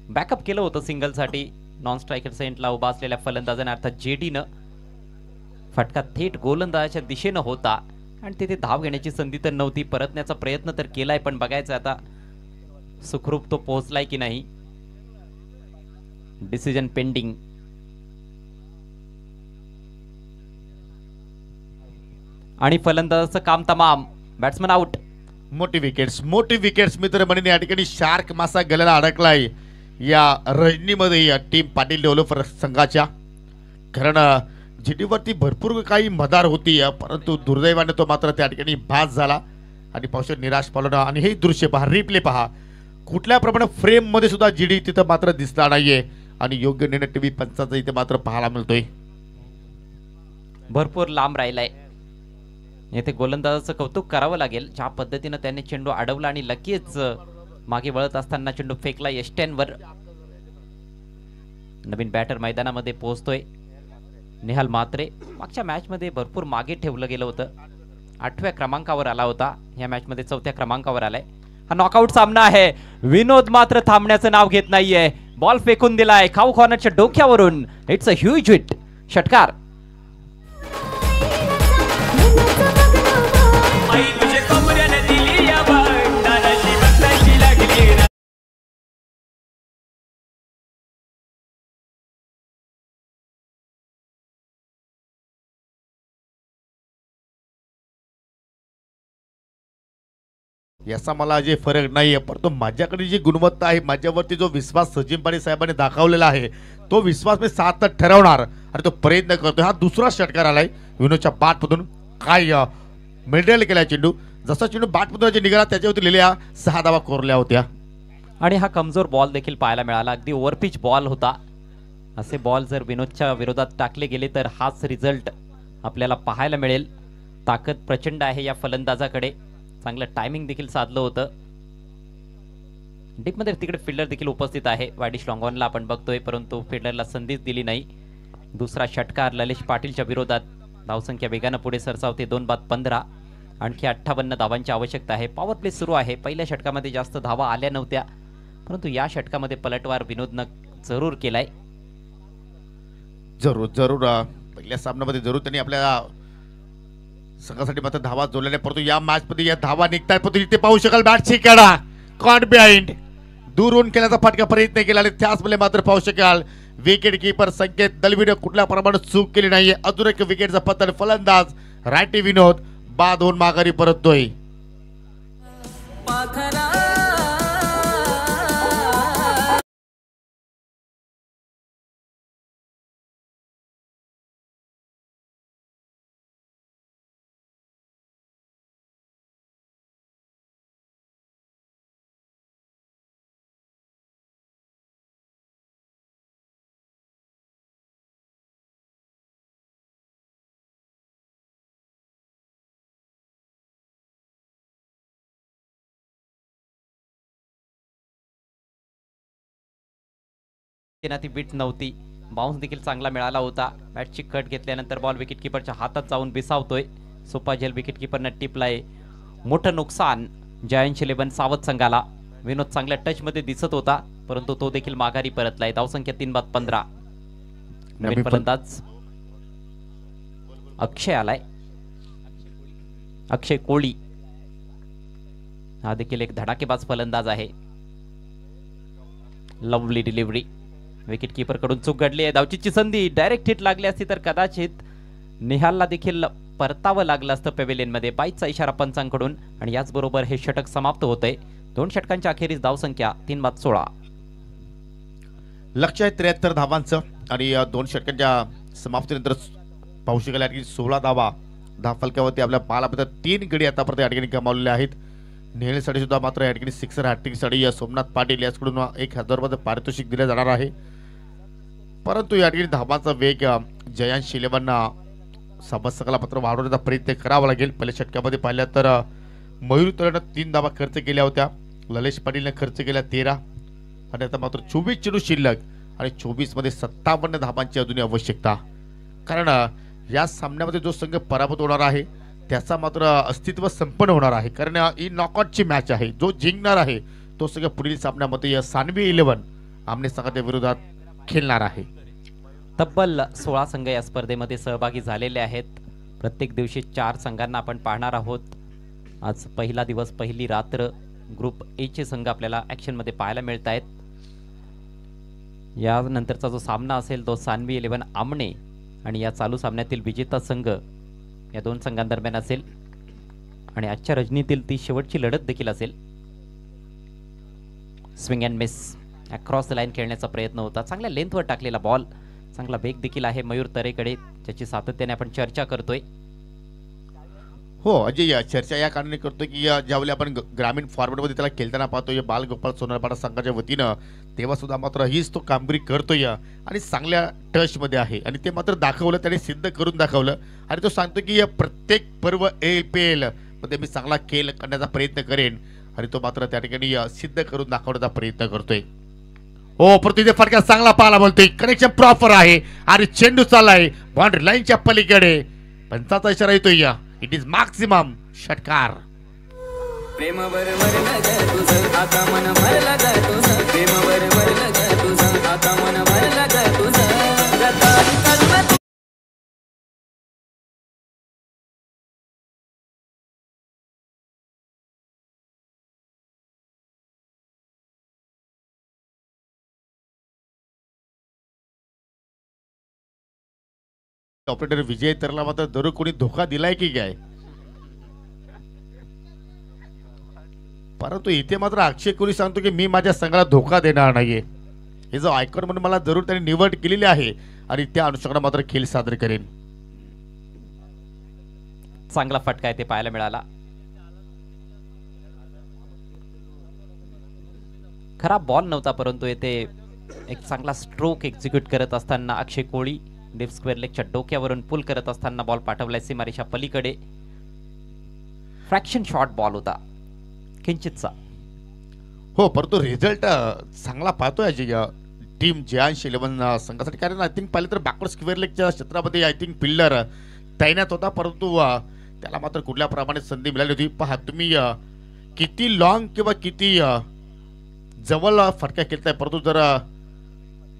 बॅकअप केलं होतं सिंगलसाठी नॉन स्ट्रायकर सेंटला उभा असलेल्या फलंदाजाने अर्थात जेडीनं. फटका थेट गोलंदाजाच्या दिशेनं होता आणि तिथे धाव घेण्याची संधी तर नव्हती. परतण्याचा प्रयत्न तर केलाय, पण बघायचं आता सुखरूप तो पोहोचलाय की नाही. Decision pending. आणि फलंदाजाचं काम तमाम. Batsman out. मोठी विकेट्स मित्र म्हणून या ठिकाणी शार्क मासा गल्याला अडकलाय या रजनीमध्ये या टीम पाटील डेव्हलपर संघाच्या. कारण जीटीवरती भरपूर काही मदार होती, परंतु दुर्दैवाने तो मात्र त्या ठिकाणी बाद झाला आणि पावसाळ्यात निराश पावलं. आणि हे दृश्य पहा, रिप्ले पहा, कुठल्या प्रमाणे फ्रेम मध्ये सुद्धा जीडी तिथं मात्र दिसला नाहीये आणि योग्य निर्णय टीव्ही पंचाचा इथे मात्र पाहायला मिळतोय. भरपूर लांब राहिलाय. येथे गोलंदाजाचं कौतुक करावं लागेल, ज्या पद्धतीनं त्याने चेंडू अडवला आणि लगेच मागे वळत असताना चेंडू फेकला यष्ट्यांवर. नवीन बॅटर मैदानामध्ये पोहोचतोय नेहाल म्हात्रे. मागच्या मॅच मध्ये भरपूर मागे ठेवलं गेलं होतं. 8व्या क्रमांकावर आला होता, या मॅच मध्ये 4थ्या क्रमांकावर आलाय. हा नॉकआउट सामना आहे. विनोद मात्र थांबण्याचं नाव घेत नाहीये. बॉल फेकून दिलाय खाऊ कॉर्नरच्या डोक्यावरून. It's a huge hit. षटकार. याचा मला जे फरक नाहीये, परंतु माझ्याकडे जी गुणवत्ता आहे, माझ्यावरती जो विश्वास सचिन पाटील साहेबांनी दाखवलेला आहे, तो विश्वास मी साथ ठरवणार आणि तो प्रयत्न करतोय. हा दुसरा षटकार आलाय विनोदच्या बॅटमधून. काय मेंटेल केलाय चेंडू. जसा चेंडू बॅटमधून निघाला त्याच्यावरती लिहिल्या 6 धावा कोरल्या होत्या. आणि हा कमजोर बॉल देखील पाहायला मिळाला. अगदी ओव्हरपिच बॉल होता. असे बॉल जर विनोदच्या विरोधात टाकले गेले तर हाच रिझल्ट आपल्याला पाहायला मिळेल. ताकद प्रचंड आहे या फलंदाजाकडे. चांगलं टायमिंग देखील साधलं होतं. डीपमध्ये तिकडे फिल्डर देखील उपस्थित आहे. वायडिश लॉंगॉनला आपण बघतोय, परंतु फिल्डरला संधीच दिली नाही. दुसरा षटकार ललेश पाटीलच्या विरोधात. धावसंख्या वेगानं पुढे सरसावते. 2 बाद 15. आणखी 58 धावांची आवश्यकता आहे. पॉवर प्ले सुरू आहे. पहिल्या षटकामध्ये जास्त धावा आल्या नव्हत्या, परंतु या षटकामध्ये पलटवार विनोदनं जरूर केलाय. जरूर पहिल्या सामन्यामध्ये जरूर त्यांनी आपल्या संघासाठी मात्र धावा जोडलेल्या, परंतु या मॅच मध्ये या धावा निघतायत, परंतु इथे पाहू शकाल बॅटची कडा कॉट बिहाइंड दूरून केल्याचा फटका प्रयत्न केला आणि त्याचमुळे मात्र पाहू शकाल विकेट किपर संकेत दलवीने कुठल्या प्रमाणात चूक केली नाहीये. अजून एक विकेटचा पतन, फलंदाज रायटी विनोद बाद होऊन माघारी परततोय. ती बीट नव्हती, बाउन्स देखील चांगला मिळाला होता. बॅटची कट घेतल्यानंतर बॉल विकेट किपरच्या हातात जाऊन बिसावतोय. सोपा झेल विकेट किपरने टिपलाय. मोठं नुकसान जायंट 11 सावध संघाला. विनोद चांगल्या टच मध्ये दिसत होता, परंतु तो देखील माघारी परतलाय. धावसंख्या 3-15. नवीन फलंदाज अक्षय आलाय, अक्षय कोळी. हा देखील एक धडाकेबाज फलंदाज आहे. लवली डिलिव्हरी, विकेट किपर कडून चूक घडली आहे. धावचीची संधी, डायरेक्ट हिट लागली असती तर कदाचित निहालला देखील परतावं लागलं असतं पेव्हिलियन मध्ये. 22चा इशारा पंचांकडून आणि याचबरोबर हे षटक समाप्त होतंय. 2 षटकांच्या अखेरीस धावसंख्या 3-16. लक्ष आहे 73 धावांचं आणि 2 षटकांच्या समाप्तीनंतर पाहू शकाल की 16 धावा फलकावरती आपल्या पाला 3 गडी आतापर्यंत या ठिकाणी कमावलेले आहेत. नेहमीसाठी सुद्धा मात्र या ठिकाणी सिक्सर हॅट्रिकसाठी सोमनाथ पाटील याचकडून 1000 रुपये पारितोषिक दिले जाणार आहे. परंतु या ठिकाणी धावांचा वेग जयांश 11 समर्थकाला पत्र वाढवण्याचा प्रयत्न करावा लागेल. पहिल्या षटकामध्ये पाहिल्या तर मयूर तळेनं 3 धावा खर्च केल्या होत्या, ललेश पाटीलने खर्च केल्या 13 आणि आता मात्र 24 चेंडू शिल्लक आणि 24 मध्ये 57 धावांची अजूनही आवश्यकता. कारण या सामन्यामध्ये जो संघ पराभूत होणार आहे त्याचा मात्र अस्तित्व संपन्न होणार आहे. कारण ही नॉकआउटची मॅच आहे. जो जिंकणार आहे तो संघ पुढील सामन्यामध्ये सान्वी 11 आमने संघाच्या विरोधात खेळणार आहे. तब्बल 16 संघ या स्पर्धेमध्ये सहभागी झालेले आहेत. प्रत्येक दिवशी 4 संघांना आपण पाहणार आहोत. आज पहिला दिवस, पहिली रात्र. ग्रुप ए चे संघ आपल्याला ऍक्शन मध्ये पाहायला मिळत आहेत. यानंतरचा जो सामना असेल तो सान्वी 11 आमने आणि या चालू सामन्यातील विजेता संघ या 2 संघांदरम्यान असेल आणि आजच्या रजनीतील ती शेवटची लढत देखील असेल. Swing and miss, across the line खेळण्याचा प्रयत्न होता. चांगल्या लेंथवर टाकलेला बॉल, चांगला वेग देखील आहे मयूर तरेकडे, ज्याची सातत्याने आपण चर्चा करतोय. हो अजय, चर्चा या कारणाने करतो की ज्यावेळी आपण ग्रामीण फॉर्मॅटमध्ये त्याला खेळताना पाहतोय बालगोपाळ सोनारपाडा संघाच्या वतीनं, तेव्हा सुद्धा मात्र हीच तो कामगिरी करतोय आणि चांगल्या टच मध्ये आहे आणि ते मात्र दाखवलं, त्याने सिद्ध करून दाखवलं. आणि तो सांगतो की प्रत्येक पर्व APL मध्ये मी चांगला खेळ करण्याचा प्रयत्न करेन आणि तो मात्र त्या ठिकाणी सिद्ध करून दाखवण्याचा प्रयत्न करतोय. हो परंतु इथे फटका चांगला पाहायला बोलतोय. कनेक्शन प्रॉपर आहे आणि चेंडू चाललाय बाउंड्री लाईनच्या पलीकडे. 5चा इशारा येतोय. इट इज मॅक्सिमम षटकार. प्रेमावर मरलं ग तुझं आता मन भरलं ग तुझं. प्रेमावर मरलं ग तुझं आता मन भरलं ग तुझं. रताळी कल्म ऑपरेटर विजय तरला मात्र जरूर कोणी धोका दिलाय की काय, परंतु इथे मात्र अक्षय कोहली सांगतो की मी माझ्या संघाला धोका देणार नाहीये. हे जो आयकॉन म्हणून मला जरूर त्यांनी निवड केलेली आहे आणि त्या अनुषंगाने मात्र खेळ सादर करेन. चांगला फटका आहे ते पाहायला मिळाला. खराब बॉल नव्हता, परंतु येथे एक चांगला स्ट्रोक एक्झिक्यूट करत असताना अक्षय कोहली डीप स्क्वेअर लेगच्या डोक्यावरून पुल करत असताना बॉल पाठवलाय सीमारेषा पलीकडे. फ्रॅक्शन शॉट बॉल होता किंचितचा. हो परंतु रिझल्ट चांगला पाहतोय टीम जयांश 11 संघासाठी. कारण आय थिंक पाहिलं तर बॅकवर्ड स्क्वेअर लेगच्या क्षेत्रामध्ये आय थिंक फिल्डर तैनात होता, परंतु त्याला मात्र कुठल्या प्रमाणे संधी मिळाली होती. पहा तुम्ही किती लॉंग किंवा किती जवळ फटका खेळताय, परंतु जर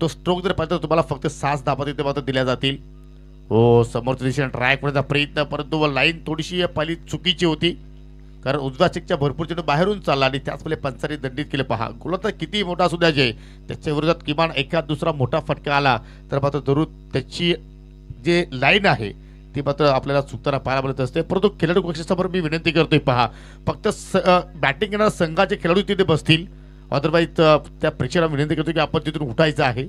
तो स्ट्रोक जर पाहिजे तुम्हाला फक्त 6 धावा तिथे मात्र दिल्या जातील. हो, समोरच्या दिशेने ट्राय करण्याचा प्रयत्न, परंतु लाईन थोडीशी पहिली चुकीची होती, कारण उजव्या चेकच्या भरपूर चेंडू बाहेरून चालला आणि त्याच वेळी पंचांनी दंडित केले. पहा, गोलंदाज किती मोठा असू द्यायचे, त्याच्या विरोधात किमान एखाद दुसरा मोठा फटका आला तर मात्र जरूर त्याची जे लाईन आहे ती मात्र आपल्याला चुकताना पाहायला मिळत असते. परंतु खेळाडू कक्षासमोर मी विनंती करतोय, पहा फक्त बॅटिंग करणाऱ्या संघाचे खेळाडू तिथे बसतील, अदरवाईज त्या प्रेक्षकांना विनंती करतो की आपण तिथून उठायचं आहे.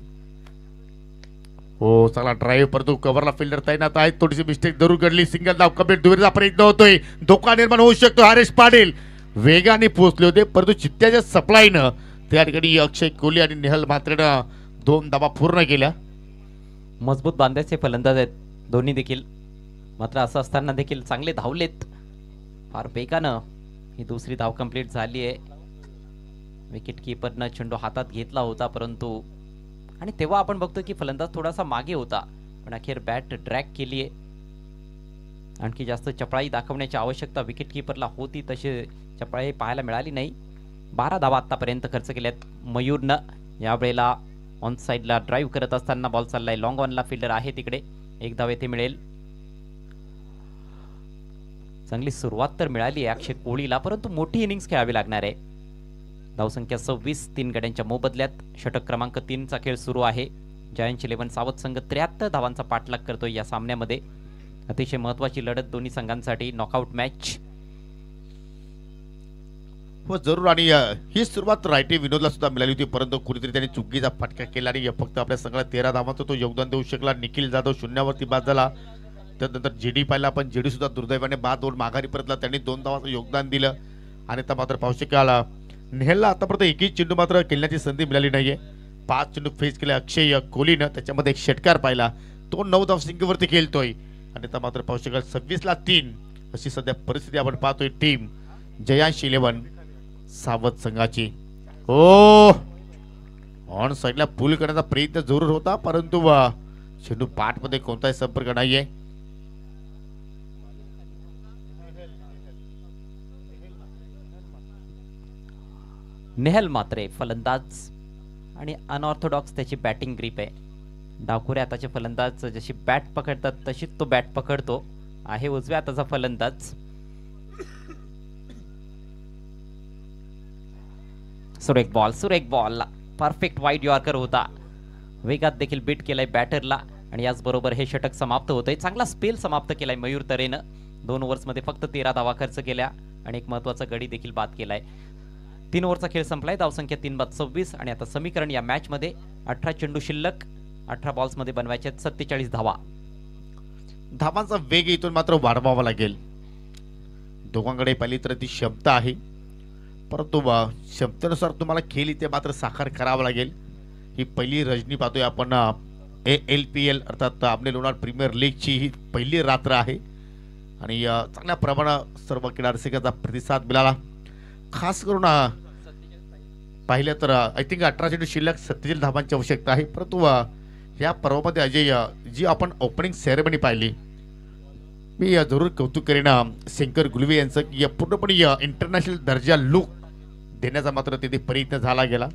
हो, चांगला ड्राईव्ह, परंतु कव्हरला फिल्डर तैनात आहे, थोडीशी मिस्टेक जरूर घडली. सिंगल धाव कंप्लीट, दुहेरीचा प्रयत्न होतोय, धोका निर्माण होऊ शकतो. हरेश पाटील वेगाने पोहोचले होते, परंतु चित्त्याच्या सप्लायनं त्या ठिकाणी अक्षय कोहली आणि नेहल म्हात्रेनं 2 धावा पूर्ण केल्या. मजबूत बांधायचे फलंदाज आहेत दोन्ही देखील, मात्र असं असताना देखील चांगले धावलेत. फार वेगानं ही दुसरी धाव कंप्लीट झाली आहे. विकेट कीपरनं चेंडू हातात घेतला होता, परंतु आणि तेव्हा आपण बघतो की फलंदाज थोडासा मागे होता, पण अखेर बॅट ड्रॅग केली आहे. आणखी जास्त चपळाई दाखवण्याची आवश्यकता विकेट कीपरला होती, तशी चपळाई पाहायला मिळाली नाही. 12 धावा आतापर्यंत खर्च केल्यात मयूरनं. यावेळेला ऑन साईडला ड्राईव्ह करत असताना बॉल चाललाय, लॉंग ऑनला फिल्डर आहे तिकडे, 1 धाव येथे मिळेल. चांगली सुरुवात तर मिळाली आहे अक्षय कोहलीला, परंतु मोठी इनिंग्स खेळावी लागणार आहे. धावसंख्या 26, 3 गड्यांच्या मोबदल्यात. षटक क्रमांक 3 चा खेळ सुरू आहे. जायंट्स 11 सावध संघ 73 धावांचा पाठलाग करतोय या सामन्यामध्ये. अतिशय महत्वाची लढत दोन्ही संघांसाठी, नॉकआउट मॅच. हो जरूर, आणि ही सुरुवात रायटी विनोदला सुद्धा मिळाली होती, परंतु कुठेतरी त्यांनी चुकीचा फटका केला आणि फक्त आपल्या संघाला 13 धावांचं तो योगदान देऊ शकला. निखिल जाधव शून्यावरती बाद झाला. त्यानंतर जेडी पाहिला, पण जेडी सुद्धा दुर्दैवाने बाद होऊन माघारी परतला, त्यांनी 2 धावांचं योगदान दिलं. आणि आता मात्र पाहू शकाल नेहलला आतापर्यंत एकही चेंडू मात्र खेळण्याची संधी मिळाली नाहीये. 5 चेंडू फेस केले अक्षय कोहलीनं, त्याच्यामध्ये एक षटकार पाहिला, तो 9 धावसंख्येवरती खेळतोय. आणि आता मात्र पाहू शकाल 26-3 अशी सध्या परिस्थिती आपण पाहतोय टीम जयांश 11 सावध संघाची. हो, ऑन साईडला पुल करण्याचा प्रयत्न जरूर होता, परंतु चेंडू पाठमध्ये कोणताही संपर्क नाहीये. नेहल मात्रे फलंदाज आणि अनऑर्थोडॉक्स त्याची बॅटिंग ग्रीप आहे. डावखुऱ्या हाताचे फलंदाज जशी बॅट पकडतात तशीच तो बॅट पकडतो. आहे उजव्या हाताचा फलंदाज. सुरेख बॉल परफेक्ट वाईड यॉर्कर होता. वेगात देखील बीट केलाय बॅटरला आणि याचबरोबर हे षटक समाप्त होतंय. चांगला स्पेल समाप्त केलाय मयूर तरेनं. 2 ओव्हर्समध्ये फक्त 13 धावा खर्च केल्या आणि एक महत्वाचा गडी देखील बाद केलाय. 3 ओव्हरचा खेळ संपलाय. धावसंख्या 3/26 आणि आता समीकरण या मॅच मध्ये 18 चेंडू शिल्लक, 18 बॉल्स मध्ये बनवायचे 47 धावा. धावांचा वेग इथून मात्र वाढवावा लागेल. दोघांकडे पहिली तर ती क्षमता आहे, परंतु क्षमतेनुसार तुम्हाला खेळ इथे मात्र साकार करावा लागेल. ही पहिली रजनी पाहतोय आपण ALPL अर्थात आमने लोणार प्रीमियर लीगची ही पहिली रात्र आहे आणि चांगल्या प्रमाणात सर्व क्रीडा रसिकांचा प्रतिसाद मिळाला. खास करून पाहिलं तर आय थिंक 18 चेंडू शिल्लक 47 धावांची आवश्यकता आहे. परंतु या पर्वामध्ये अजय जी आपण ओपनिंग सेरेमनी पाहिली, मी जरूर कौतुक करेन शंकर गुलवे यांचं की या पूर्णपणे इंटरनॅशनल दर्जा लुक देण्याचा मात्र तिथे प्रयत्न झाला गेला.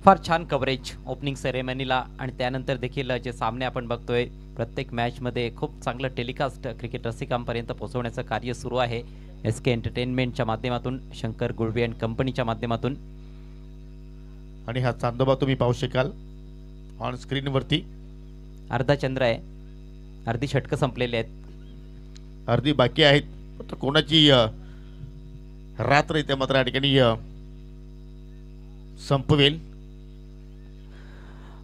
फार छान कव्हरेज ओपनिंग सेरेमनीला आणि त्यानंतर देखील जे सामने आपण बघतोय प्रत्येक मॅचमध्ये खूप चांगलं टेलिकास्ट क्रिकेट रसिकांपर्यंत पोहोचवण्याचं कार्य सुरू आहे SK एंटरटेनमेंटच्या माध्यमातून, शंकर गुळवे अँड कंपनीच्या माध्यमातून. आणि हा चांदोबा तुम्ही पाहू शकाल ऑन स्क्रीन वरती. अर्धा चंद्र आहे, अर्धी षटकं संपलेली आहेत, अर्धी बाकी आहेत. तर कोणाची रात्र इथे मात्र या ठिकाणी संपवेल.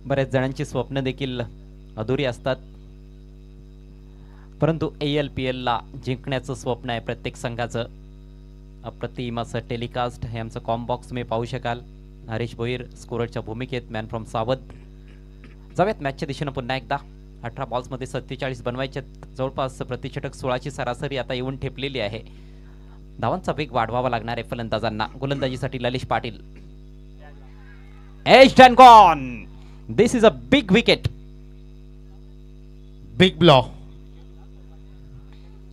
बऱ्याच जणांची स्वप्न देखील अधुरी असतात, परंतु ALPL ला जिंकण्याचं स्वप्न आहे प्रत्येक संघाचं. अप्रतिम असं टेलिकास्ट हे आमचं कॉम्बॉक्स तुम्ही पाहू शकाल. हरीश भोईर स्कोररच्या भूमिकेत, मॅन फ्रॉम सावध. जाऊयात मॅचच्या दिशेनं पुन्हा एकदा. 18 बॉल्समध्ये 47 बनवायचे, जवळपास प्रतिषटक 16ची सरासरी आता येऊन ठेपलेली आहे. धावांचा वेग वाढवावा लागणार आहे फलंदाजांना. गोलंदाजीसाठी Lalish Patil. Edged and gone. This is a big wicket. Big blow.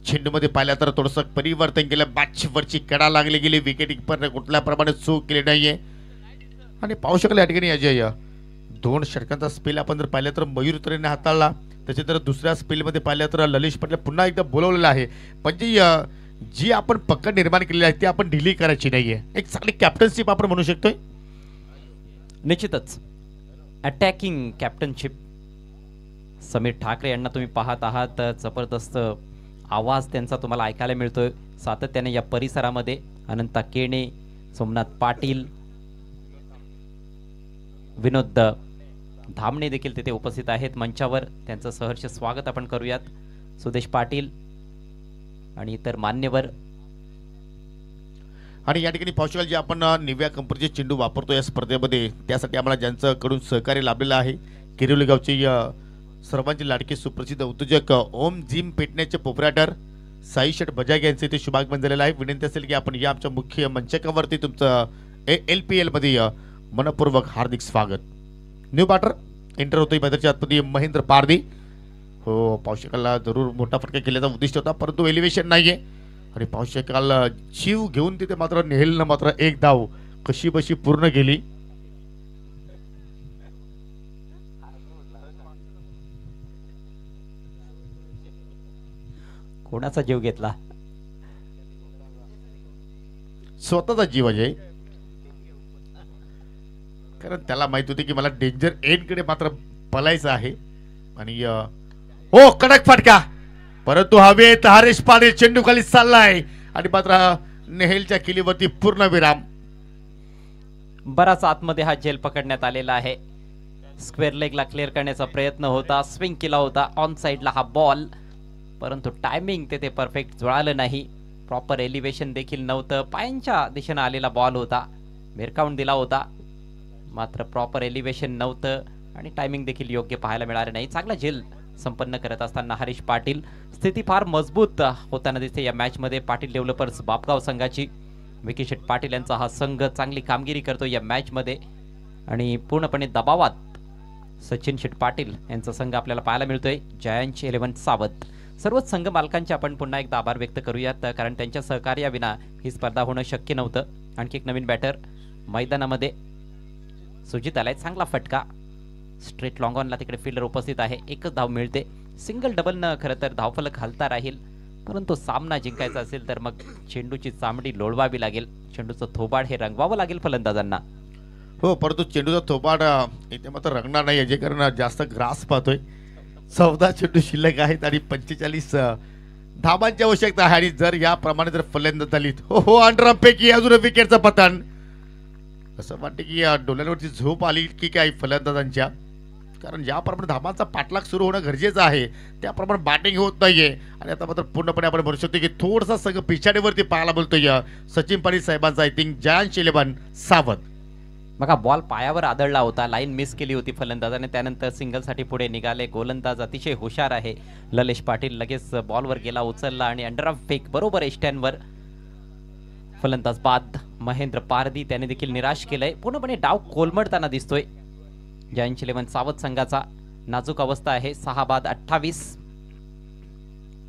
चेंडूमध्ये पाहिलं तर थोडंसं परिवर्तन केलं, बॅटवरची कडा लागली गेली, विकेट कीपर कुठल्या प्रमाणे चूक केली नाहीये. आणि पाहू शकले या ठिकाणी अजय 2 षटकांचा स्पेल आपण जर पाहिलं तर मयूर तरेने हाताळला. त्याच्यानंतर दुसऱ्या स्पेलमध्ये पाहिलं तर ललिश पाटील पुन्हा एकदा बोलवलेलं आहे. म्हणजे जी आपण पकड निर्माण केलेली आहे ती आपण ढिली करायची नाहीये. एक चांगली कॅप्टनशिप आपण म्हणू शकतोय. निश्चितच अटॅकिंग कॅप्टनशिप समीर ठाकरे यांना तुम्ही पाहत आहात. जबरदस्त आवाज त्यांचा तुम्हाला ऐकायला मिळतोय सातत्याने या परिसरामध्ये. अनंता केणे, सोमनाथ पाटील, विनोद धामणे देखील तिथे उपस्थित आहेत मंचावर. त्यांचं सहर्ष स्वागत आपण करूयात. सुदेश पाटील आणि इतर मान्यवर. आणि या ठिकाणी पाहू शकाल जे आपण निव्या कंपनीचे चेंडू वापरतो या स्पर्धेमध्ये, त्यासाठी आम्हाला ज्यांच्याकडून सहकार्य लाभलेलं आहे किरिवली गावचे सर्वांचे लाडके सुप्रसिद्ध उद्योजक ओम जिम पेटण्याचे प्रोप्रायटर साई शेठ बजाज यांचे इथे शुभागमन झालेलं आहे. विनंती असेल की आपण या आमच्या मुख्य मंचकावरती तुमचं LPL मध्ये मनपूर्वक हार्दिक स्वागत. न्यू बॅटर एंटर होतोय मैदानाच्या आतमध्ये महेंद्र पारदी. हो, पाहू शकाल जरूर मोठा फटका केल्याचा उद्दिष्ट होता परंतु एलिव्हेशन नाहीये. आणि पाहू शकाल जीव घेऊन तिथे मात्र नेहलनं मात्र एक धाव कशी बशी पूर्ण केली. कोणाचा जीव घेतला? स्वतःचा जीव आहे, कारण त्याला माहित होते की मला डेंजर एंड कडे मात्र पलायचं आहे. आणि हो, कडक फटका परंतु हवेत हरेश पाटील चेंडू खाली चाललाय आणि मात्र नेहलच्या किलीवरती पूर्ण विराम. बराच आतमध्ये हा झेल पकडण्यात आलेला आहे. स्क्वेअर लेगला क्लिअर करण्याचा प्रयत्न होता, स्विंग केला होता ऑन साइडला हा बॉल, परंतु टायमिंग तेथे परफेक्ट जुळालं नाही. प्रॉपर एलिव्हेशन देखील नव्हतं. पायांच्या दिशेने आलेला बॉल होता, मिरकावून दिला होता, मात्र प्रॉपर एलिव्हेशन नव्हतं आणि टायमिंग देखील योग्य पाहायला मिळालं नाही. चांगला झेल संपन्न करत असताना हरीश पाटील. स्थिती फार मजबूत होताना दिसते या मॅच मध्ये. पाटील डेव्हलपर्स बापगाव संघाची विकी शेठ पाटील यांचा हा संघ चांगली कामगिरी करतो या मॅच मध्ये आणि पूर्णपणे दबावात सचिन शेठ पाटील यांचा संघ आपल्याला पाहायला मिळतोय. जायंट्स 11 सावध. सर्वच संघ मालकांचे आपण पुन्हा एकदा आभार व्यक्त करूयात, कारण त्यांच्या सहकार्याविना ही स्पर्धा होणं शक्य नव्हतं. आणखी एक नवीन बॅटर मैदानामध्ये सुजित आलाय. चांगला फटका स्ट्रेट लॉंग ऑनला. तिकडे फिल्डर उपस्थित आहे. एकच धाव मिळते. सिंगल डबल न खरं तर धावफलक हलता राहील, परंतु सामना जिंकायचा असेल तर मग चेंडूची चामडी लोळवावी लागेल. चेंडूचं थोबाड हे रंगवावं लागेल फलंदाजांना. हो, परंतु चेंडूचा थोबाड इथे मात्र रंगणार नाही, जे कारण जास्त ग्रास पाहतोय. 14 चेंडू शिल्लक आहेत आणि 45 धाबांची आवश्यकता आहे. आणि जर याप्रमाणे जर फलंदाज झाली हो अंडरपैकी अजून विकेटचं पतन. असं वाटतं की डोळ्यांवरती झोप आली की काय फलंदाजांच्या, कारण ज्याप्रमाणे धाबांचा पाठलाग सुरू होणं गरजेचं आहे त्याप्रमाणे बॅटिंग होत नाहीये. आणि आता मात्र पूर्णपणे आपण म्हणू शकतो की थोडासा संघ पिछाडीवरती पाहायला बोलतोय सचिन पाटील साहेबांचा. आय थिंक जायंट्स 11 सावध. बघा, बॉल पायावर आदळला होता, लाईन मिस केली होती फलंदाजाने. त्यानंतर सिंगलसाठी पुढे निघाले. गोलंदाज अतिशय हुशार आहे ललेश पाटील. लगेच बॉलवर गेला, उचलला आणि अंडरआर्म फेक बरोबर एस्टॅनवर. फलंदाज बाद महेंद्र पारदी त्याने देखील निराश केलंय. पूर्णपणे डाव कोलमडताना दिसतोय जायंट्स 11 सावध संघाचा. नाजूक अवस्था आहे. 6 बाद 28.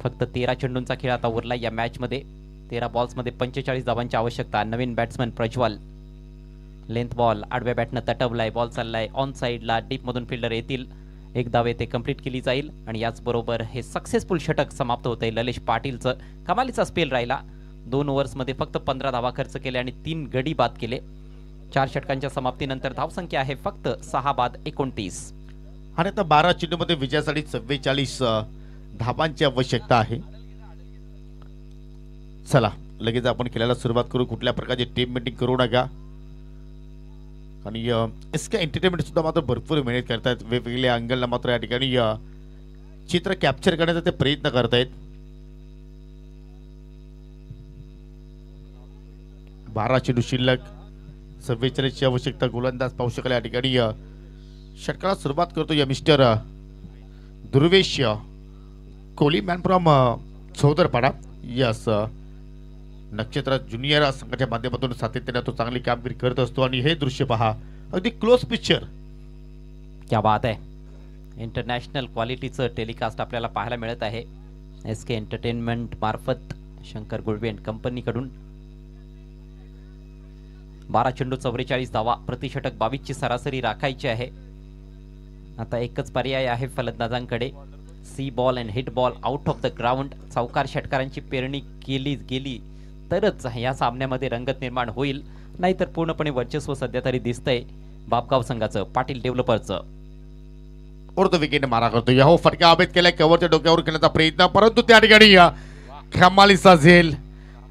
फक्त 13 चेंडूंचा खेळ आता उरला या मॅच मध्ये. 13 बॉल्समध्ये 45 धावांची आवश्यकता. नवीन बॅट्समन प्रज्वल. लेंथ बॉल आडव्या बॅटनं तटवलाय. बॉल चाललाय ऑन साइडला. डीप मधून फिल्डर येतील. एक धाव येथे कंप्लीट केली जाईल आणि याचबरोबर हे सक्सेसफुल षटक समाप्त होतंय ललेश पाटीलचं. कमालीचा स्पेल राहिला. 2 ओव्हर्समध्ये फक्त 15 धावा खर्च केले आणि 3 गडी बाद केले. 4 षटकांच्या समाप्तीनंतर धावसंख्या आहे फक्त 6 बाद 29. आणि आता 12 चेंडूमध्ये विजयासाठी 44 धाबांची आवश्यकता आहे. चला लगेच आपण खेळायला सुरुवात करू. कुठल्या प्रकारची टीम मीटिंग करू नका. आणि एसके एंटरटेनमेंट सुद्धा मात्र भरपूर मेहनत करतायत. वेगवेगळ्या अँगलला मात्र या ठिकाणी चित्र कॅप्चर करण्याचा ते प्रयत्न करतायत. 12 चेंडू शिल्लक, 44 ची आवश्यकता. गोलंदाज पाहू शकाल या ठिकाणी षटकाला सुरुवात करतो या mister Durvesh Kohli man from Chaudarpada. Yes, Nakshatra junior संघाच्या माध्यमातून सातत्याने तो चांगली कामगिरी करत असतो. आणि हे दृश्य पहा, अगदी क्लोज पिक्चर. क्या बात आहे. इंटरनॅशनल क्वालिटीचं टेलिकास्ट आपल्याला पाहायला मिळत आहे एसके एंटरटेनमेंट मार्फत शंकर गुळवे अँड कंपनीकडून. 12 चेंडू 44 धावा, प्रतिषटक 22 ची सरासरी राखायची आहे. आता एकच पर्याय आहे फलंदाजांकडे, see ball and hit ball out of the ground. चौकार षटकारांची पेरणी केली गेली तरच या सामन्यामध्ये रंगत निर्माण होईल, नाहीतर पूर्णपणे वर्चस्व सध्या तरी दिसतंय बापगाव संघाचं, पाटील डेव्हलपर्सचं. उर्द विकेट मारा करतो या. हो, फटका अभेद केलाय, कव्हरच्या डोक्यावर खेळण्याचा प्रयत्न, परंतु त्या ठिकाणी कमालीचा झेल.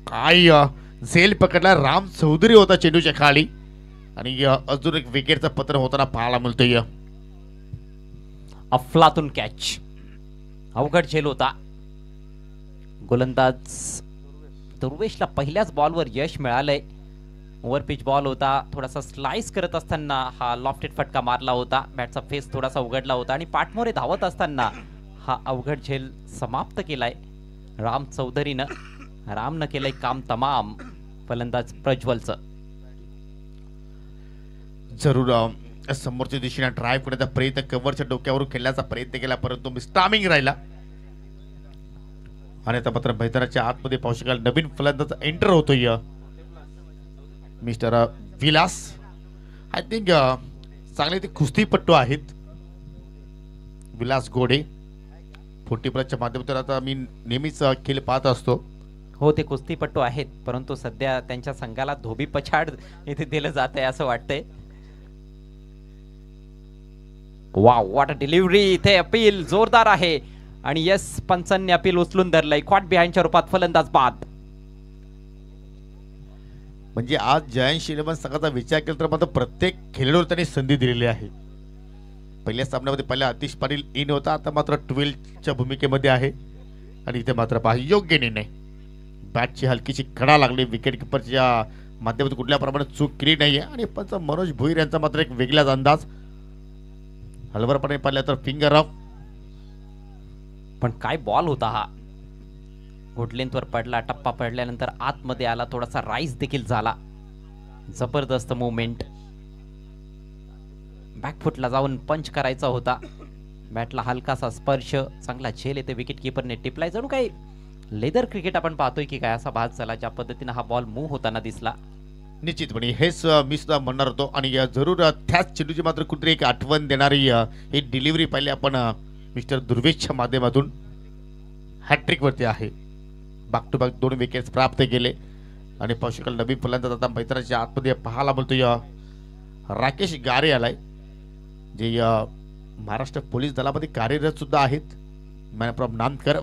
काय झेल पकडला, राम चौधरी होता चेंडूच्या खाली आणि अजून एक विकेटचं पत्र होताना पाहायला मिळतोय. अफलातून कॅच, अवघड झेल होता. गोलंदाज दुर्वेशला पहिल्याच बॉलवर यश मिळालंय. ओव्हरपिच बॉल होता, थोडासा स्लाइस करत असताना हा लॉफ्टेड फटका मारला होता. बॅटचा फेस थोडासा उघडला होता आणि पाठमोरे धावत असताना हा अवघड झेल समाप्त केलाय राम चौधरीनं. रामनं केलंय काम तमाम फलंदाज प्रज्वलचं. जरूर समोरच्या दिशेने ड्राईव्ह करण्याचा प्रयत्न, कव्हरच्या डोक्यावरून खेळण्याचा प्रयत्न केला, परंतु मिस्टामिंग राहिला. आणि आता मात्र मैदानाच्या आतमध्ये पाहू शकाल नवीन फलंदाज एंटर होतोय, मिस्टर विलास. आय थिंक चांगले ते कुस्तीपट्टू आहेत, विलास गोडे. 40+ माध्यमातून आता मी नेहमीच खेळ पाहत असतो. हो, ते कुस्तीपट्टू आहेत, परंतु सध्या त्यांच्या संघाला धोबी पछाड इथे दिलं जात आहे असं वाटतंय. Wow, what a delivery. इथे अपील जोरदार आहे आणि यस, पंचांनी अपील उचलून धरलंय. कॉट बिहाइंडच्या रूपात फलंदाज बाद. म्हणजे आज जयंत इलेव्हन संघाचा विचार केला तर मात्र प्रत्येक खेळाडूवर त्यांनी संधी दिलेली आहे. पहिल्या सामन्यामध्ये पहिला आतिश पाटील इन होता, आता मात्र 12च्या भूमिकेमध्ये आहे. आणि इथे मात्र पहा योग्य निर्णय, बॅटची हलकीची कडा लागली, विकेट किपरच्या माध्यमातून कुठल्या प्रमाणात चूक केली नाहीये. आणि पंच मनोज भोईर यांचा मात्र एक वेगळाच अंदाज, हलवरपणे पाहिला तर फिंगर ऑफ. पण काय बॉल होता हा, गुडलेंथवर पडला, टप्पा पडल्यानंतर आतमध्ये आला, थोडासा राईस देखील झाला. जबरदस्त मुवमेंट, बॅकफुटला जाऊन पंच करायचा होता. बॅटला हलकासा स्पर्श, चांगला झेल येते, विकेट किपरने टिपलाय. जणू काही लेदर क्रिकेट आपण पाहतोय की काय असा भास झाला, ज्या पद्धतीने हा बॉल मूव्ह होताना दिसला. निश्चितपणे हेच मी सुद्धा म्हणणार होतो. आणि जरूर त्याच चेंडूची मात्र कुठेतरी एक आठवण देणारी ही डिलिव्हरी पाहिली आपण मिस्टर दुर्वेशच्या माध्यमातून. हॅट्रिक वरती आहे, बॅक टू बॅक 2 विकेट्स प्राप्त केले. आणि पाहू शकाल नवीन फलंदाज आता मैदानाच्या आतमध्ये पाहायला मिळतोय राकेश गारे आलाय, जे महाराष्ट्र पोलीस दलामध्ये कार्यरत सुद्धा आहेत. Man from Namkar.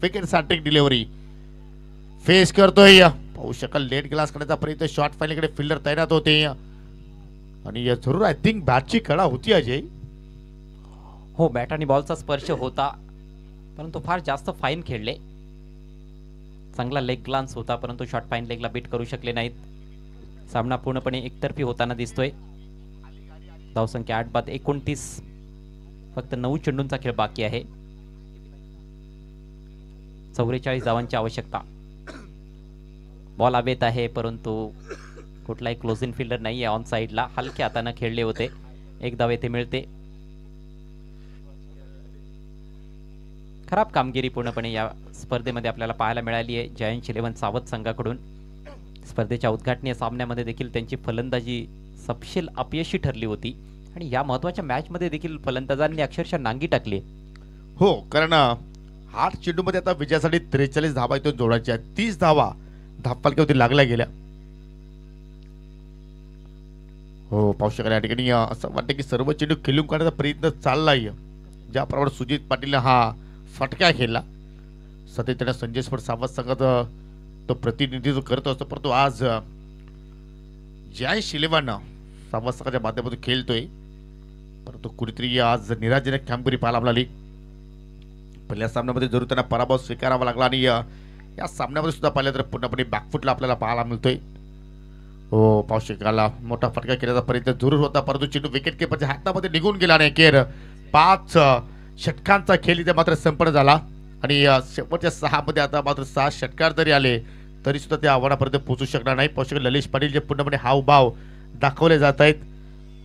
Wicket hattrick delivery face करतोय, पाहू शकाल लेट ग्लास करण्याचा प्रयत्न, शॉर्ट फाईनकडे फिल्डर तैनात होते. आणि जरूर आय थिंक बॅटची कडा होती अजय. हो, बॅट आणि बॉलचा स्पर्श होता, परंतु फार जास्त फाईन खेळले. चांगला लेग ग्लान्स होता, परंतु शॉर्ट फाईन लेगला बीट करू शकले नाहीत. सामना पूर्णपणे एकतर्फी होताना दिसतोय. धावसंख्या 8-29, फक्त 9 चेंडूंचा खेळ बाकी आहे. 44 धावांची आवश्यकता. बॉल हवेत आहे, परंतु कुठलाही क्लोजिंग फिल्डर नाही आहे ऑन साईडला. हलक्या हाताने खेळले होते, 1 धाव येथे मिळते. खराब कामगिरी पूर्णपणे या स्पर्धेमध्ये आपल्याला पाहायला मिळाली आहे जयंत इलेव्हन सावध संघाकडून. स्पर्धेच्या उद्घाटनीय सामन्यामध्ये देखील त्यांची फलंदाजी सपशेल अपयशी ठरली होती आणि या महत्त्वाच्या मॅचमध्ये देखील फलंदाजांनी अक्षरशः नांगी टाकली. हो, कारण 8 चेंडूमध्ये आता विजयासाठी 43 धावा इथून जोडायच्या. 30 धावा धापपालकीवरती लागल्या गेल्या. हो, पाहू शकाल या ठिकाणी असं वाटतं की सर्व चेंडू खेळून काढण्याचा प्रयत्न चाललाय. ज्याप्रमाणे सुजित पाटीलने हा फटका खेळला, सातत्याने संजय स्पोर्ट सावध संघात तो प्रतिनिधित्व करत असतो, परंतु आज जयंत इलेव्हन सावध संघाच्या माध्यमातून खेळतोय, परंतु कुठेतरी आज निराशजनक कामगिरी पाहायला मिळाली. पहिल्या सामन्यामध्ये जरूर त्यांना पराभव स्वीकारावा लागला आणि या सामन्यामध्ये सुद्धा पाहिलं तर पूर्णपणे बॅकफुटला आपल्याला पाहायला मिळतोय. हो, पाहू शकाल मोठा फटका केल्याचा प्रयत्न जरूर होता, परंतु चेंडू विकेट किपरच्या हातामध्ये निघून गेला आणि अखेर 5 षटकांचा खेळ इथे मात्र संपन्न झाला. आणि शेवटच्या 6 मध्ये आता मात्र 6 षटकार जरी आले तरी सुद्धा त्या आव्हानापर्यंत पोहोचू शकणार नाही. पाहू शकाल ललेश पाटील जे पूर्णपणे हावभाव दाखवले जात आहेत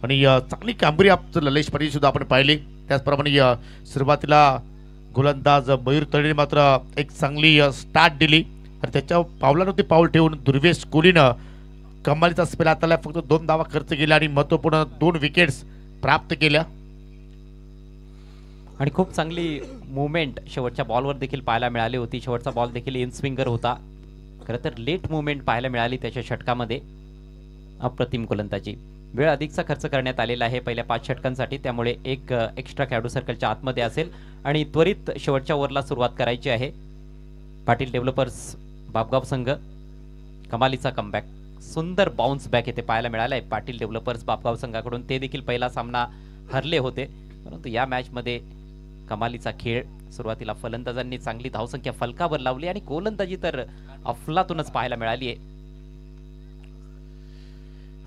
आणि चांगली कामगिरी आपलं ललेश पाटील सुद्धा आपण पाहिली. त्याचप्रमाणे सुरुवातीला गोलंदाज मयूर तळेने मात्र एक चांगली स्टार्ट दिली आणि त्याच्या पावलावरती पाऊल ठेवून दुर्वेश कोहलीनं कमालीचा स्पेल हाताळला. फक्त 2 धावा खर्च केल्या आणि महत्त्वपूर्ण 2 विकेट्स प्राप्त केल्या. आणि खूप चांगली मुवमेंट शेवटच्या बॉलवर देखील पाहायला मिळाली होती. शेवटचा बॉल देखील इन स्विंगर होता. खरं तर लेट मुवमेंट पाहायला मिळाली त्याच्या षटकामध्ये. अप्रतिम गोलंदाजी. वेळ अधिकचा खर्च करण्यात आलेला आहे पहिल्या 5 षटकांसाठी, त्यामुळे एक एक्स्ट्रा खेळाडू सर्कलच्या आतमध्ये असेल आणि त्वरित शेवटच्या ओव्हरला सुरुवात करायची आहे. पाटील डेव्हलपर्स बापगाव संघ कमालीचा कमबॅक, सुंदर बाउन्स बॅक येथे पाहायला मिळाला आहे पाटील डेव्हलपर्स बापगाव संघाकडून. ते देखील पहिला सामना हरले होते, परंतु या मॅचमध्ये कमालीचा खेळ. सुरुवातीला फलंदाजांनी चांगली धावसंख्या फलकावर लावली आणि गोलंदाजी तर अफलातूनच पाहायला मिळाली आहे.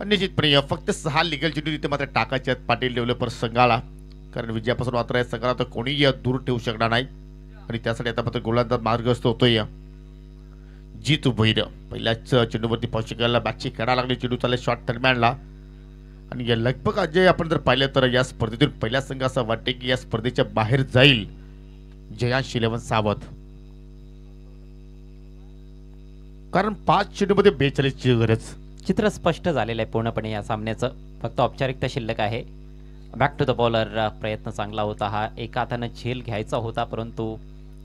निश्चितपणे फक्त 6 लिगल चेंडू इथे मात्र टाकायचे आहेत पाटील डेव्हलपर्स संघाला, कारण विजयापासून मात्र या संघाला तर कोणीही दूर ठेवू शकणार नाही. आणि त्यासाठी आता मात्र गोलंदाज मार्गस्थ होतोय जितू भोईर. पहिल्याच चेंडूवरती पॉशिकाला बॅटची खेळा लागली, चेंडू चालले शॉट दरम्यानला. आणि या लगभग अजय आपण जर पाहिलं तर या स्पर्धेतून पहिला संघ असं वाटते की या स्पर्धेच्या बाहेर जाईल जयांश 11 सावध, कारण 5 चेंडूमध्ये 42 ची गरज. चित्र स्पष्ट झालेलं आहे पूर्णपणे या सामन्याचं, फक्त औपचारिकता शिल्लक आहे. Back to the bowler. प्रयत्न चांगला होता हा, एका हातानं झेल घ्यायचा होता परंतु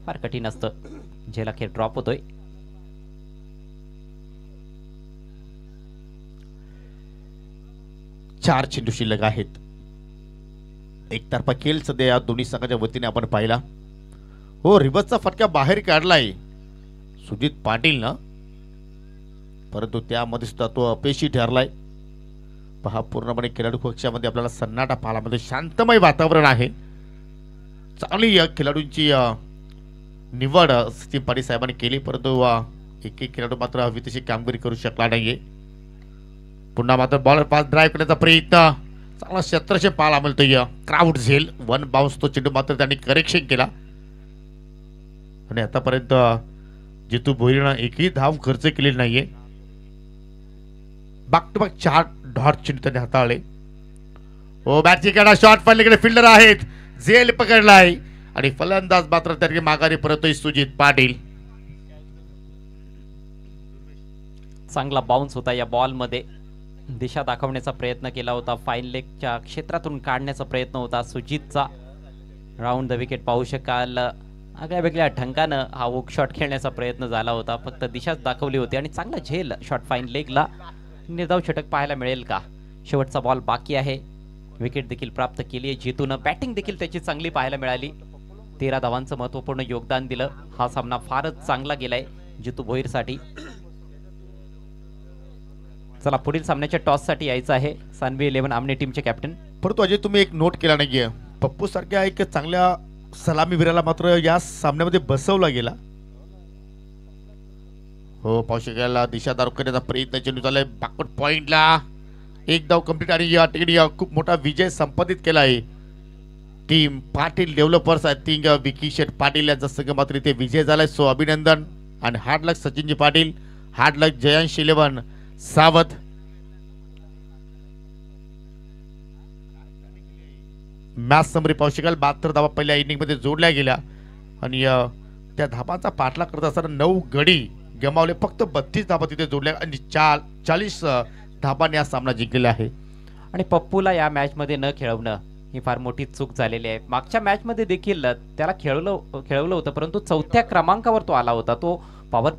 फार कठीण असतं. झेल अखेर ड्रॉप होतोय. चार चेंडू शिल्लक आहेत. एकतर्फा खेळ सध्या या दोन्ही संघाच्या वतीने आपण पाहिला. हो, रिव्हर्सचा फटका बाहेर काढलाय सुजित पाटील ना, परंतु त्यामध्ये सुद्धा तो अपयशी ठरलाय. पहा, पूर्णपणे खेळाडू कक्षामध्ये आपल्याला सन्नाटा पाहायला मिळतो, शांतमय वातावरण आहे. चांगली या खेळाडूंची निवड सचिन पाटील साहेबांनी केली, परंतु एक एक खेळाडू मात्र हवी तशी कामगिरी करू शकला नाहीये. पुन्हा मात्र बॉलर पास ड्राईव्ह करण्याचा प्रयत्न, चांगला क्षेत्रक्षेप पाहायला मिळतोय. क्राउड झेल 1 बाउन्स, तो चेंडू मात्र त्यांनी करेक्शन केला. आणि आतापर्यंत जितू भोईरनं एकही धाव खर्च केलेली नाहीये. बॅक टू बॅक 4 डॉट चेंडू त्यांनी हाताळले. हो, बॅटची कडा शॉट पडलीकडे फिल्डर आहेत, झेल पकडलाय आणि फलंदाज मात्र त्याने माघारी परतोय सुजित पाटील. चांगला बाउन्स होता या बॉलमध्ये. दिशा दाखवण्याचा प्रयत्न केला होता, फाईन लेगच्या क्षेत्रातून काढण्याचा प्रयत्न होता सुजितचा. राऊंड द विकेट पाहू शकाल. आगळ्या वेगळ्या ढंगानं हा हुक शॉट खेळण्याचा प्रयत्न झाला होता, फक्त दिशाच दाखवली होती आणि चांगला झेल शॉट फाईन लेगला. निर्धाव षटक पाहायला मिळेल का? शेवटचा बॉल बाकी आहे. विकेट देखील प्राप्त केली आहे जितून. बॅटिंग देखील त्याची चांगली पाहायला मिळाली. 13 धावांचं महत्त्वपूर्ण योगदान दिलं. हा सामना फारच चांगला गेलाय जितू भोईरसाठी. चला, पुढील सामन्याच्या टॉससाठी यायचं आहे सानवी 11 आमने टीमचे कॅप्टन. परंतु अजय, तुम्ही एक नोट केला नाहीये, पप्पू सारख्या एक चांगल्या सलामीवीराला मात्र या सामन्यामध्ये बसवला गेला. हो, पाहू शकाल दिशा दाखवण्याचा प्रयत्न चेंडू चाललाय बॅकवर्ड पॉइंटला. एक धाव कंप्लीट आणि या ठिकाणी खूप मोठा विजय संपादित केला आहे team Patil developers. I think Vicky Sheth Patil यांचा संघ मात्र इथे विजय झालाय. सो अभिनंदन आणि hard luck Sachinji Patil, hard luck Jayansh 11 सावध. मॅच समरी पाहू शकाल 72 धावा पहिल्या इनिंग मध्ये जोडल्या गेल्या आणि त्या धाबांचा पाठलाग करत असताना 9 गडी गमावले, फक्त 32 धाबा तिथे जोडल्या आणि 40 धाबांनी हा सामना जिंकलेला आहे. आणि पप्पूला या मॅचमध्ये न खेळवणं ही फार मोठी चूक झालेली आहे. मागच्या मॅचमध्ये देखील त्याला खेळवलं होतं, परंतु 4थ्या क्रमांकावर तो आला होता. तो पॉवर